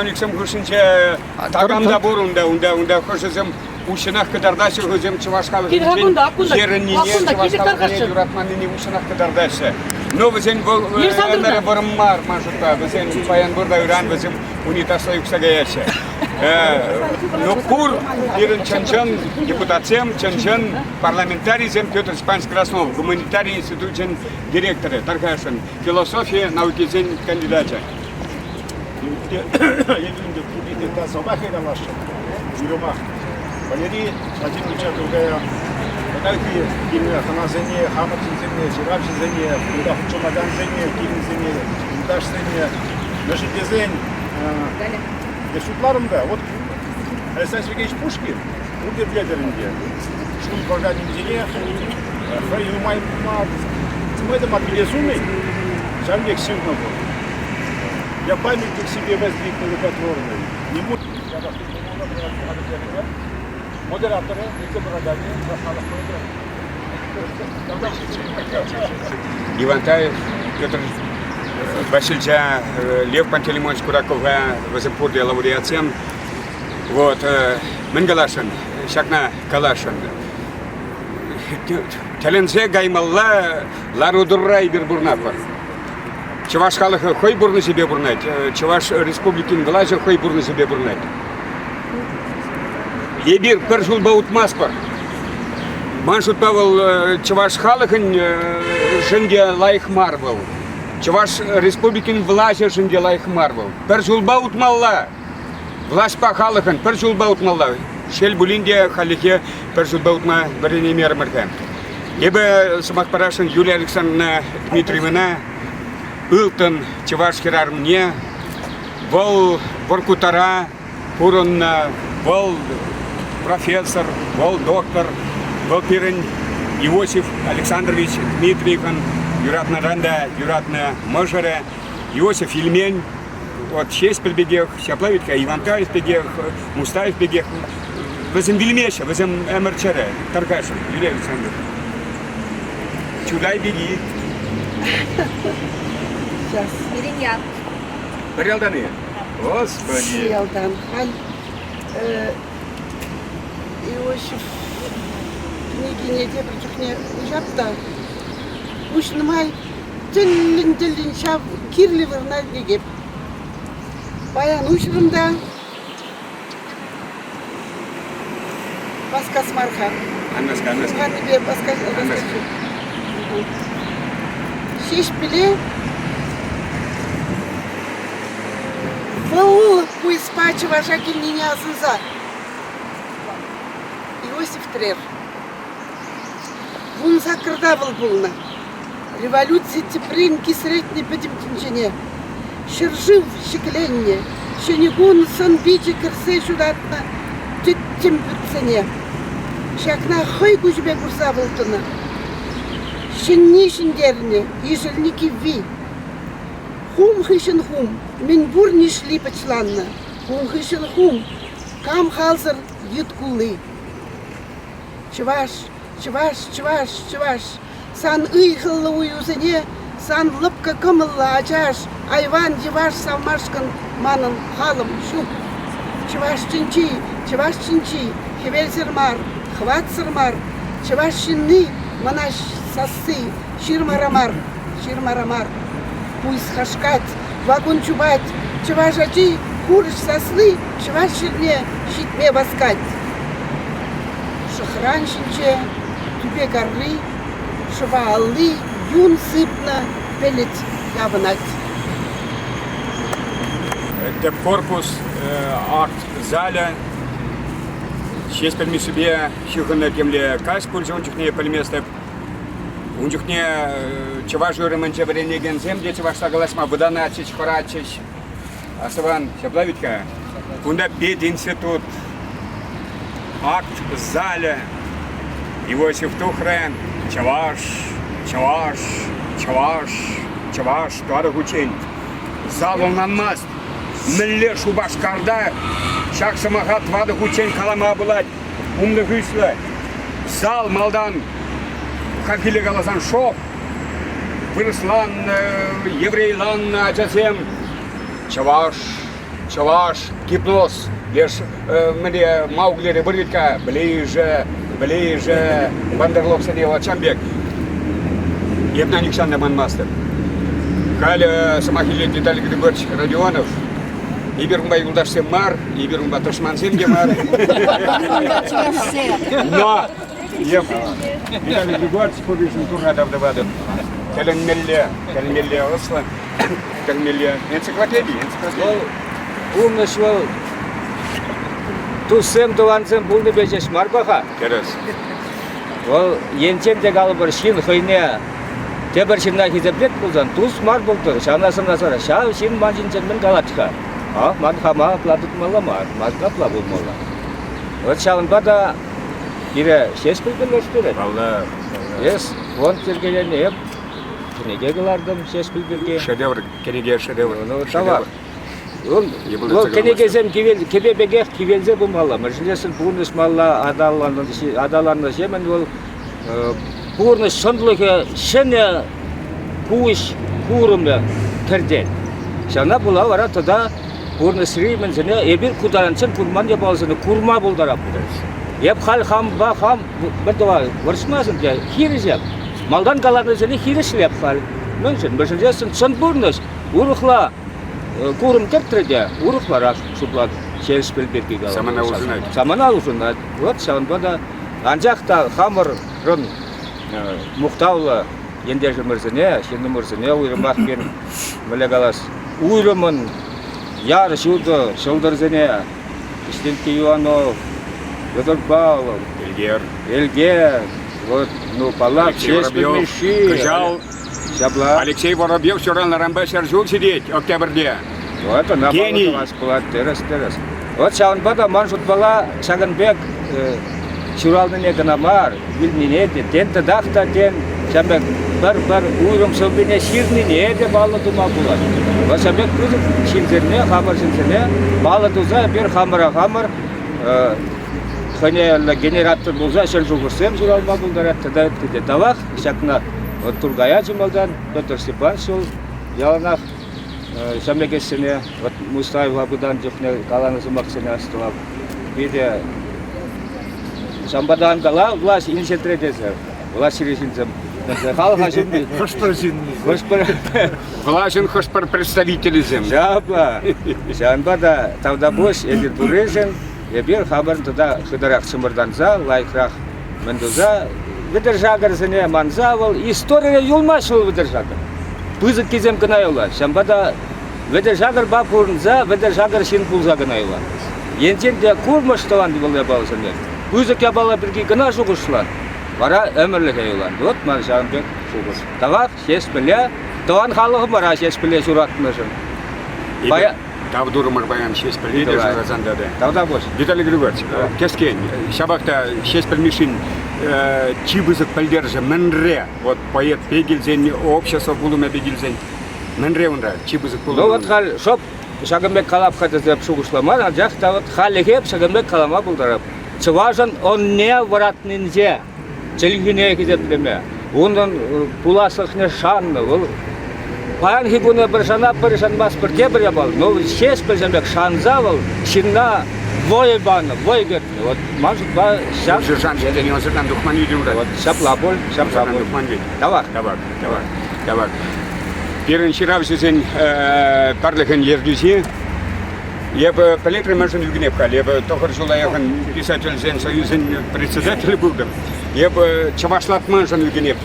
Никсем гушинче тагамда борунда, унда хошезем ушинах кадардашы хозем чувашкалы жериннине чувашкалы юратманнине ушинах кадардашы. Но везен был эмере борыммар мажутта, везен паян бурда уран везем унитаса юксагаяшы. Но кур ирен чанчан депутатсем, чанчан парламентаризем Петр Степанович Краснов, гуманитарий институтын директоры, Таркашин, философия, науки зен кандидата. Елінде кубиде собака ваша, юрма. Валерий, один учат другая. Подальки, кимия, ханазене, хаматинзене, чирабжизене, куда чумадан зене, килинзене, индаш зене, наши дизайн. Я шутларымда, вот Александр Сергеевич Пушкин, умер лидеринде. Шум кожанин зене, фейюмай мат. Мы это мобилизуем, человек сильно был. Я памятник себе воздвиг рукотворный. Не буду. Модераторы, Ивантаев, Петр Васильевич, Лев Пантелеймонович Кураков, Вазепурдия лауреатсем. Вот, Менгалашин, Шакна Калашин. Талензе Гаймалла, Ларудурра и Бербурнапар. Чуваш халыхы хой бурны себе бурнать, Чуваш республикин глаза хой бурны себе бурнать. Ебир пержул баут маспар. Маншут Павел Чуваш халыхын жинде лайық мар был. Чуваш республикин власть жинде лайық мар был. Бір жылба утмалла. Власть па халыхын бір жылба утмалла. Шел булинде халихе бір жылба утма біріне мермірді. Ебі Самах Парашин Юлия Александровна Дмитриевна ылтын Чуваш херармне вол воркутара пурынна вол профессор, вол доктор, вол пирен Иосиф Александрович Дмитриеван, юратна ранда, юратна мажаре, Иосиф Ильмень, вот шесть пельбегех, Шаплавитка, Ивантаев бегех, Мустаев бегех, возем Вильмеша, возем МРЧР, Таргашин, Юрий Александрович. Чудай беги. Сейчас. Переньян. Поряданы. Господи. Ялдан. Иосиф княгиня Дебричухне жапта. Ушнымай тиллин шап кирливерна дегеп. Баян ушрымда Паскас Мархан. Аннаска. Бе Паскас. Шеш биле. Вау, пуиспачи ваша кильниня азынза. Иосиф Трер. Вун закрдавал булна. Революции теприн кисретни бедимтинчене. Шержив щекленне. Шенегун сан бичи кирсе шудатна. Теттим пыцене. Шакна хой кужбе курсавылтына. Шенни шендерне. Ежельники ви. Хум хышын хум. Мен бурни шли почланна. Хум хышын хум. Кам халзар юткулы. Чуваш. Сан ыйхылы уюзыне, сан лыпка кымылла ачаш, айван деваш савмашкан манын халым шуп. Чуваш чинчи, хевел сырмар, хват сырмар, чуваш шинны, манаш сасы, ширмарамар. Пусть хашкать, вагон чубать, чуваш ачи, курыш сослы, чуваш ширне, щитме воскать. Шахран шинче, тупе горы, швалы, юн сыпна, пелет явнать. Это корпус акт заля. Сейчас пельми себе щихана темле кайс пользующих пельместов. У них не чуваш ремонте варенье гензем, где чуваш согласма выданачить, хорачить. Асаван Шаплавитка, куда пет институт. Акт заля. Иосиф Тухре, Чаваш, Туарах учень. Залу на маст, милле шубаш карда, шак самахат вадах учень калама булать, умны гышлы. Зал малдан, хакиле галасан шоп, вырослан, еврейлан, аджазем. Чаваш, гипноз. Лишь мне Маугли Бурвитка ближе, Бандерлок садила Чамбек. Ебна Никшанда Манмастер. Каля Самахилет Виталий Григорьевич Родионов. Иберумба Юлдаш Семмар, Иберумба Тошман Земгемар. Но! Виталий Григорьевич побежал тоже Адавдавадов. Калянмелле Осла. Калянмелле энциклопедии. Умный швал. Тусем туансем булны бежеш марбаха. Керес. Ол енчен де галы бір шин хойне. Те бір шинна хизеплет булзан тус мар бултыр. Шанасына сара ша шин манжинчен мен галатка. Ман хама платык малама, мазга плабул мала. Вот шалын бада кире шеш билген өшпөрөт. Алла. Ес, вон тергелени еп. Неге кылардым шеш билген. Шедевр, кенеге шедевр. Ну, товар. Ол кенегезем кебебегех кивелзе бу малла. Мажлесин бурныш малла адаларны жемен ол бурныш шондлыгы шене куш курымы терден. Шана була вара тода бурныш римен жене эбир кударанчын курман ябалсыны курма булдарап будырс. Еп хал хам ба хам бетова варшмасын же хиризеп. Малдан каларны жене хиришлеп хал. Мөншен мажлесин сон бурныш урухла курым кептреде, урухларак шуплат, шелшпел берги гала. Самана узунат. Вот шанбада анжакта хамыр рын мұқтаулы ендежі мұрзіне, шенді мұрзіне ұйрымақпен біле қалас. Ұйрымын яр шуды шылдырзіне, Иштенки Иванов, Федор Павлов, Эльгер, вот, ну, Палак, Алексей Воробьев все равно рамбе сержул сидеть в октябрьде. Вот она гений. Терес. Вот Шаунбада манжут бала Шаганбек Шуралныне гынамар, Вильнине, тенті дахта тен, Шабек бір уйрым сылбене ширнине де балы дума булат. Вот Шабек күзіп шинзерне, хамыр шинзерне, балы дуза, бір хамыра хамыр, Хане генератор булза, шел жугурсем Шуралма булдаратты да өтті тавақ, шакна вот Тургая Джималдан, Петр Степан сол, яланақ Шамекесіне, вот Мустаев Абудан жүхне каланызы мақсыны астылап. Биде Шамбадан кала власть инициативдесі, власть решинцем. Влажен хошпар представители зем. Жапа. Шамбада тавдабош эдир турезен, ебир хабар туда хыдарак чымырданза, лайкрах мендуза, выдержагарзыне манзавал, история юлмашыл выдержагар. Пызык кезем кынайла. Шамбада выдержагар бапурнза, выдержагар шин пулза кынайла. Ентенде курмыш таланды был ябалсынер. Пызык ябала бірге кына жугышлар. Бара өмірлік айылан. Вот ман Шамбек жугыш. Тавақ, шеш біле, таван халығы бара шеш біле жураттыны жын. Тавдуры Марбаян шеш біле де журазандады. Тавда бош. Виталий Григорьевич, кескен, шабақта шеш білмешін чибызык пілдержі мінре, вот поэт Пегельзен, общество булуме Пегельзен, мінре онда, чибызык булуме. Ну вот хал, шоп Шагамбек қалап қатызып шуғышламан, ал жақта вот халі кеп Шагамбек қалама бұлдарып. Чыважан он не вратнынзе, челгіне кезеп білеме. Ондан пуласықне шанны, ол паян хибуне бір жанап, бір жанбас бірге бір ябал. Но шеш бір Шагамбек шанзавал, шинна вой баны, вой гетні. Вот мажут ба шап... Жыржан жетені, он жырдан дұқман үйден ұрады. Вот шап лабол, шап лабол. Тавақ. Бірінші равшызен парлықын ергізі, ебі пәлекрі мәжін үгінеп қал, ебі тоқыр жолаяғын писательзен союзен председателі бұлдым. Ебі чавашлат мәжін үгінеп,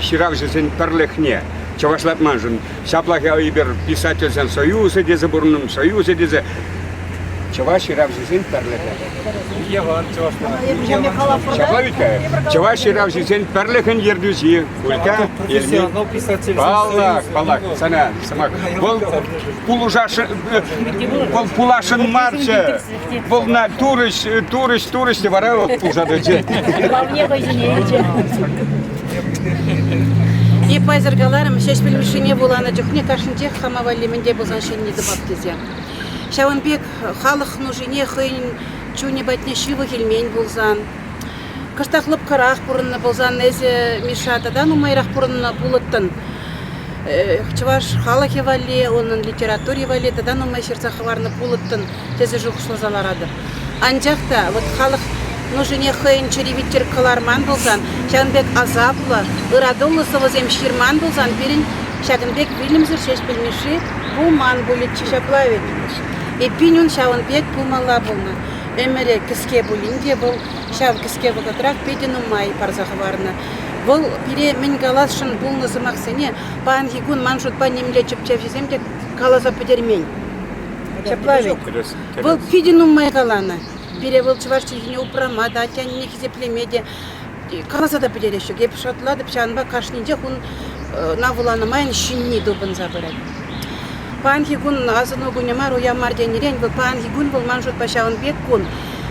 ширавшызен парлықне, чавашлат мәжін, шаплақ ебір писательзен союзы дезі бұрыным, союзы дезі, Чаваш равжизен парлықы. Чаваш равжизен парлықын ердузі, өлка, елме. Балақ, сана, самақ. Бұл пулашын маршы, бұл на турист, вара пулжады же. И пайзаргаларым шеш білмішіне боланы жүхне кашынчех хамавалемінде болсан шенне дыбап кезе. Шаванбек халық нужине хыйн чуне батне шивы хелмень болсан. Кыштақлып қырақ бұрынны болсан әзі мишатадан умайрақ бұрынны бұлыттын. Чываш халық евали, оның литератур евали, тадан умай шерцахыварны бұлыттын тезі жұқшылазаларады. Анжақта вот халық нужине хыйн черевиттер кыларман болсан, Шаванбек азаплы, ырадулы сывызем ширман болсан, берін Шагынбек билимзір шеш білмеші бұман бұлет чешаплавет. И пинюн Шаванбек бұмала болна. Өмірі кіске бұлінде бұл, шав кіске бұлатырақ педину май парзақыварны. Бұл пире мен галасшын бұлны зымақсыне, паан хигун маншутпа немле чөпчәвшесем де каласа пөдермен. Чаплавет. Бұл педину май галаны. Пире бұл чываш чергіне упрамада, атянине кезеплемеде. Каласа да пөдерешік. Еп шатлады пшанба кашнеде хун навуланы майын шинни добын забырай. Паанхи гун азыну гунямар уямар денерен, бұл паанхи гун бұл манжут Шаванбек кун.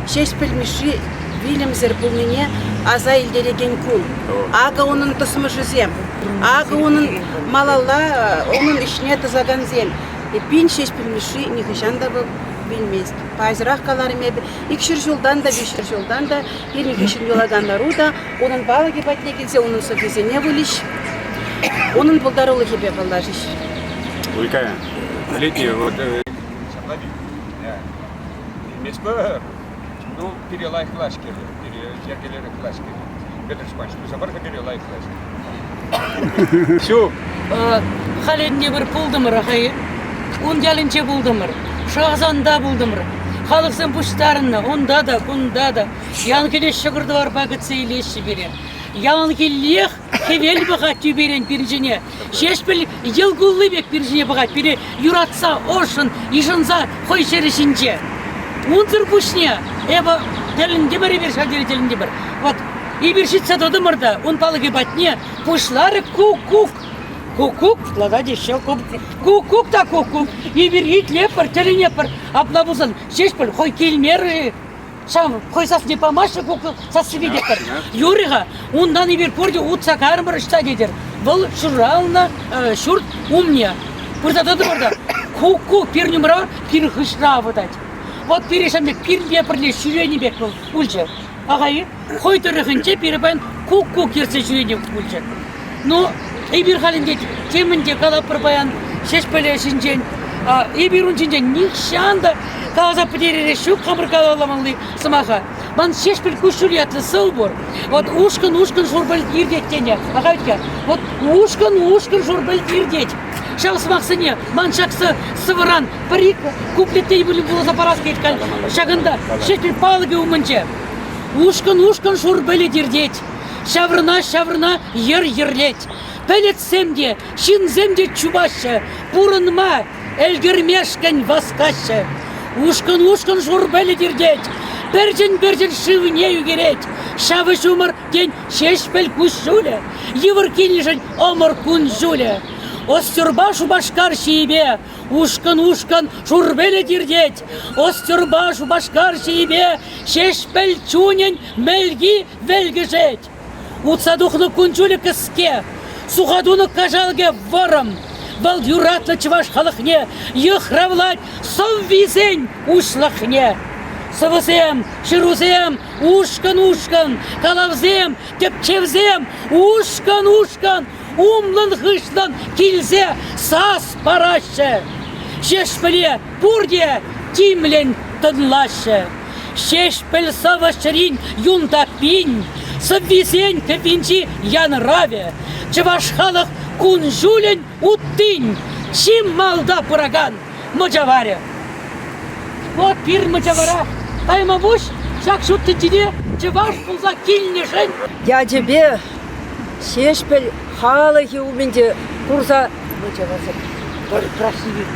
Шеш пілміші вилімзір бұлныне аза илдереген кун. Ага оның тұсмышы зем. Ага оның малалла, оның ішіне тызаган зем. Пин шеш пілміші нехышанда бұл білмест. Пайзырақ қаларым ебі. Икшір жолдан да, бешір жолдан да, ермекешін жолагандару да, оның балы кебатне келсе, оның софизене вылиш. Onun buldarılı gibi vallahi. Ülke, летние вот. Месье, ну перелай клашки, перезеркалеры клашки. Бедер спанч, ну забарка перелай клашки. Все. Халинде бір пулдымыр ахай. Он ялинче булдымыр. Шағзанда булдымыр. Халықсын пұштарынна, онда да, бұнда да. Янкелес шығырды бар бағытсы илеші берер. ян келлех кевел бахат тюберен пиржине. Шешпел елгулы бек пиржине бахат пире юратса ошын ишынса хой шерешинче. Унзыр пушне эба телинде бер шадери телинде бер. Вот и биршитса тодымырда он палыгы батне пушлары кук-кук. Кук-кук, лада дешел кук-кук та кук-кук. И бир лепар телинепар аплабузан шешпел хой келмеры. Сам хойсас не помашь, кук сосвидетер. Юрига, ундан и бир порди утса кармар шта дедер. Был шурална шурт умне. Пурта тодымырда кук-кук пирнюмра пирхышра выдать. Вот перешамбек пирле пирле шүрени бек был ульче. Агай, хой төрөхүнче пирбен кук-кук керсе шүрени ульче. Ну, эбир халинде теминде калапыр баян шешпеле шинжен. Эбир унчинже нихшанда каза пидере шу камыр каламалы самаха. Ман шешпел кушуриятлы сылбор. Вот ушкын шурбел ирдеттене. Агайтка. Вот ушкын шурбел ирдет. Шалс максыне маншаксы сывыран парик куплеттей бүліп болса парас кеткен шагында шетіл палығы умынче ушкын шурбелі дердет шаврына ерлет пелетсемде шинземде чубашы пурынма элгермешкен васкашы ушкын шурбелі дердет берден шивіне югерет шавы жумыр ден шешпел кушуле евір келешін омыр күн жуле. Остюрбашу башкар шиебе, ушкын шурбеле дирдеть. Остюрбашу башкар шиебе, шешпел чунень мельги велгежеть. Уцадухну кунчуле кыске, сухадуну кажалге вором. Вал юратлы чываш халыхне, йыхравлать соввизень ушлахне. Сывызем, шырузем, ушкын, калавзем, тепчевзем, ушкын, умлын хышлын килзе сас парашы. Шешпеле пурде тимлен тынлашы. Шешпел савашырин юнта пинь, сыввизень кепинчи янраве. Чываш халық кунжулен уттынь, чим малда пураган мыжаваре. Вот пир мыжавара. Тайма буш, шак шутты дине, чываш пулза килнешен. Я тебе шешпел халыхи уменде курса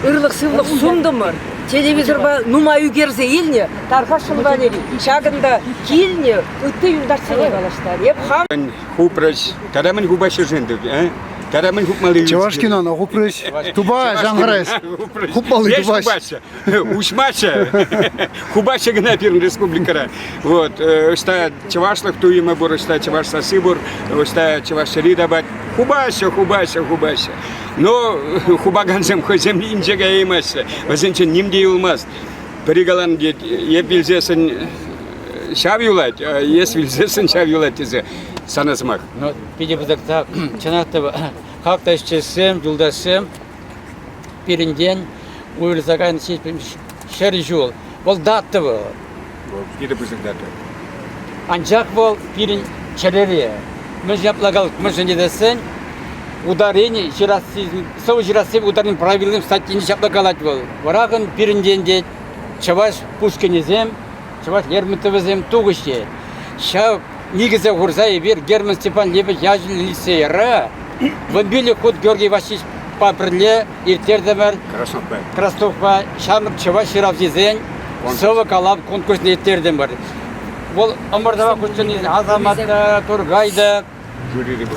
ырлық-сывлық сундымыр. Телевизорба нумаю керзе елне, тархашылдан ели. Шагында келне, үтті юндарсыне қалаштар. Еп хам... Хупрыш, тарамын хубашы жынды, тарамын хупмалы. Чевашкина, но хупрыш, туба, жаңғырайс. Хупмалы тубаш. Ушмаша, хубаша гына пирн республикара. Вот, что чевашлық туйма бур, что чеваш сасыбур, что чеваш ридабат. Хубаша. Но хубаганзем хозем инжега емасы. Возенчен нимде юлмаз. Перегалан дед, ебилзесен шав юлать, ес вилзесен шав юлать тезе. Санасмах. Ну, пиде бузакта, чанахта как-то исчезем, юлдасем, перенден, уйлзаган шер жул. Бол даттывы. Пиде бузакта. Анжак бол перен черере. Мы жаплагал, мы же не десен. Ударение, сау жирасем ударным правильным статьи жаплагалать был. Вараган перенден чаваш пушкинезем, чаваш Лермонтовызем тугыще. Шав Нигезе Гурзай бир Герман Степан Лебедь яжил лицейра. Ванбили ход Георгий Васильевич Папрле, Иртердемер, Красновка, Шамр Чава Ширавзизен, Сова Калаб конкурсный Иртердемер. Бол Амардава Кучани Азамата, Тургайда,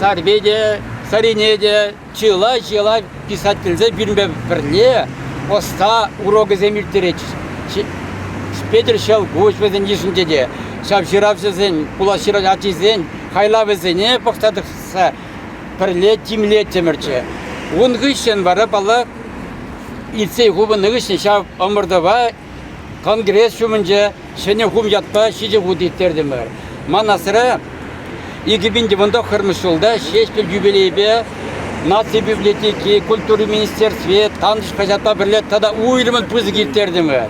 Сарбеде, Саринеде, Чила писательзе бирмбе Прле, Оста уроги земиртереч. Петр Шалгуч везен ешіндеде. Шап жиравзезен, пулашират атизен, хайлавезене пақтадықса пірле тимле темірче. Он ғышен бары бала илсей ғубын ғышен шап омырдыва конгресс шумынже шене ғум ятпа шиде ғудеттерді мөр. Манасыра 2009 қырмыш жылда шешпіл юбилейбе Нация библиотеки, культуры министерстве, таныш қажатпа бірлет тада уйрымын пызы кеттерді мөр.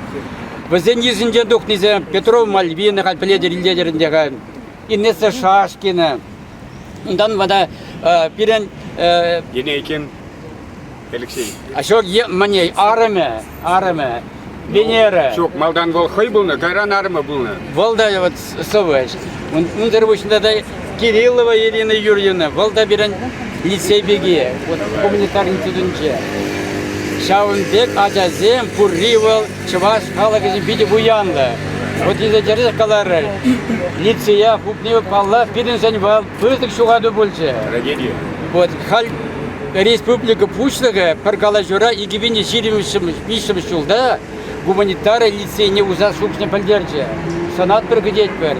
Візен езінде дұқнезе Петров Мальвина, лидеріндегі Инесса Шашкина. Ондан вада пирен... Енейкен Алексей. Ашок мане арымы, Венера. Шок малдан бол хой бұлны, кайран арымы бұлны. Волда вот совыш. Ондар бұшында да Кириллова Ирина Юрьевна, Волдабиран лицей беги, вот гуманитарный институтче. Шаунбек Аджазем Пурривал Чуваш Халагазим Биди Буянла. Вот из-за череза калары лицея хупнева палла перенсанвал пыздык шугаду больше. Трагедия. Вот халь республика Пучлага паркалажура и гибини ширимшим шулда гуманитарий лицей не уза сукне пальдерче. Санат бергедет пер.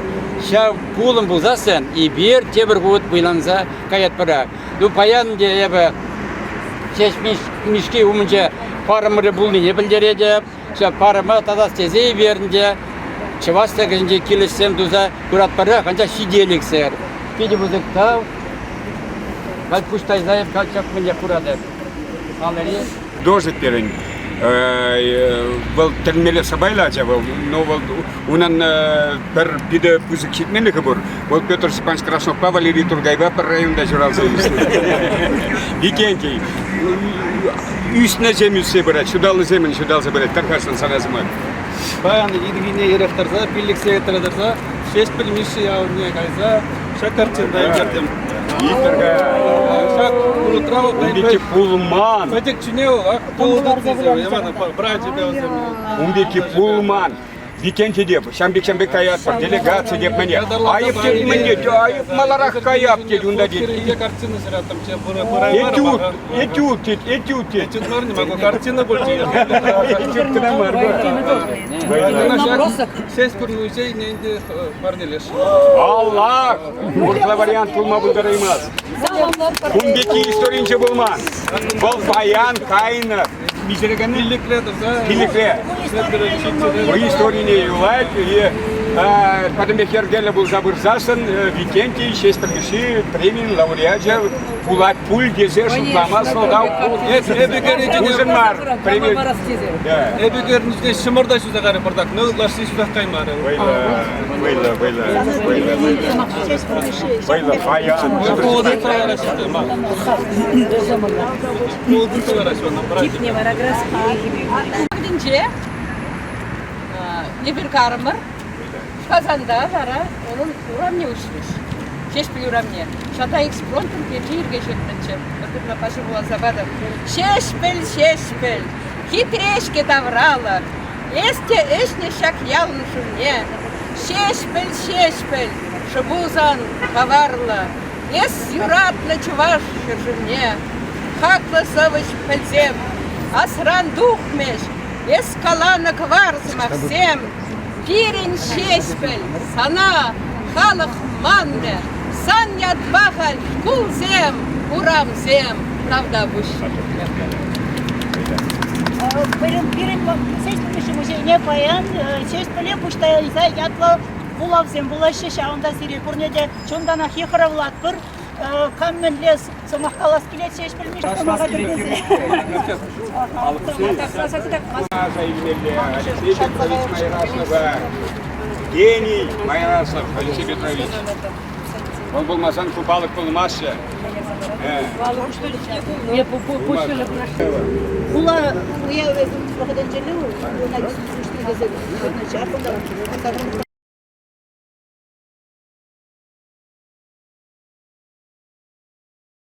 Ша пулым булзасан и бер тебер год буйланза каят пара. Ну паян де яба чеш мишки умынча парамыры булны не пальдереде. Ша парама тазас тезе бернде. Чеваста генде килесем дуза курат пара ханча сиделик сер. Пиди бузык тав. Как пустай заев как мне курадер. Алери. Дождь перень. Был термеле сабайлача был, но унан пер биде пузык читменный хабур. Вот Петр Степанович Краснов, Валерий Тургайба пер районда журалза Викентий. Üstüne zemül seberet, şudalı zemin, şudalı seberet, tarkarsın sana zaman. Bayan ilgine yereftarza, birlik sekreterdarza, şeş bilmişi yavruya kayza, şakarçın dayım yaptım. Şak kulutrava dayım. Umdeki pulman. Ötek çünev, puldan zizem, yamana, bırakı beyazem. Umdeki pulman. Викенти деп, шамбек каяп, делегация деп мне. Айып деп мне, айып маларах каяп деп унда деп. Я картина сыратам, че Этюд. Этюд бар не могу, картина больше. Этюд кына бар. Сес пурнуйчей ненде парнелеш. Allah! Burada variant bulma buldarayımız. Umdeki historince bulman. Bol bayan kaynar. Birlikler. Bu historiyini yıllayıp, потом Бехергеле был забырзасын, Викентий, шесть премиши, премин, лауреатжа, Пулат Пуль, Гезер, Шутлама, Солдау, Узенмар, премин. Эбигерин içinde şımırda şu zagarı bardak, ne ulaştı şu dakikayı mı arıyor? Bayla, bayan. Полдын товара şişti ma. Полдын tовara şu andan bırak. Dördüncü, Nebir Karımır, Kazanda vara, onun uramne uçmuş. Şeşpil uramne. Şata eksprontun pecir geçirtmekçe. Bakın paşı bu zabadım. Şeşpil, хитречки таврала. Лесте эшне шак ялны шумне. Шеşpil, шабузан паварла. Ес юратна чуваш шумне. Хакла савыч пельзем. Асран духмеш. Ес калана кварз махсем. Пирин шеşpil. Сана халах манне. Санят бахаль кулзем. Урамзем. Правда буш. Seçmemişim ne bayan, seçmeli puştayılsa yatla bulavzem, bulaşı şahında siri kurnede çondan ahi hıravlat bir kammenles somahkalas kilet seçmemiş somağa dönüze. Гений Майраслав Алексей Петрович. Он был мазан купалок полумасса. Я пустила Була я виходенчелю, вона дійсно газети, значить, а потім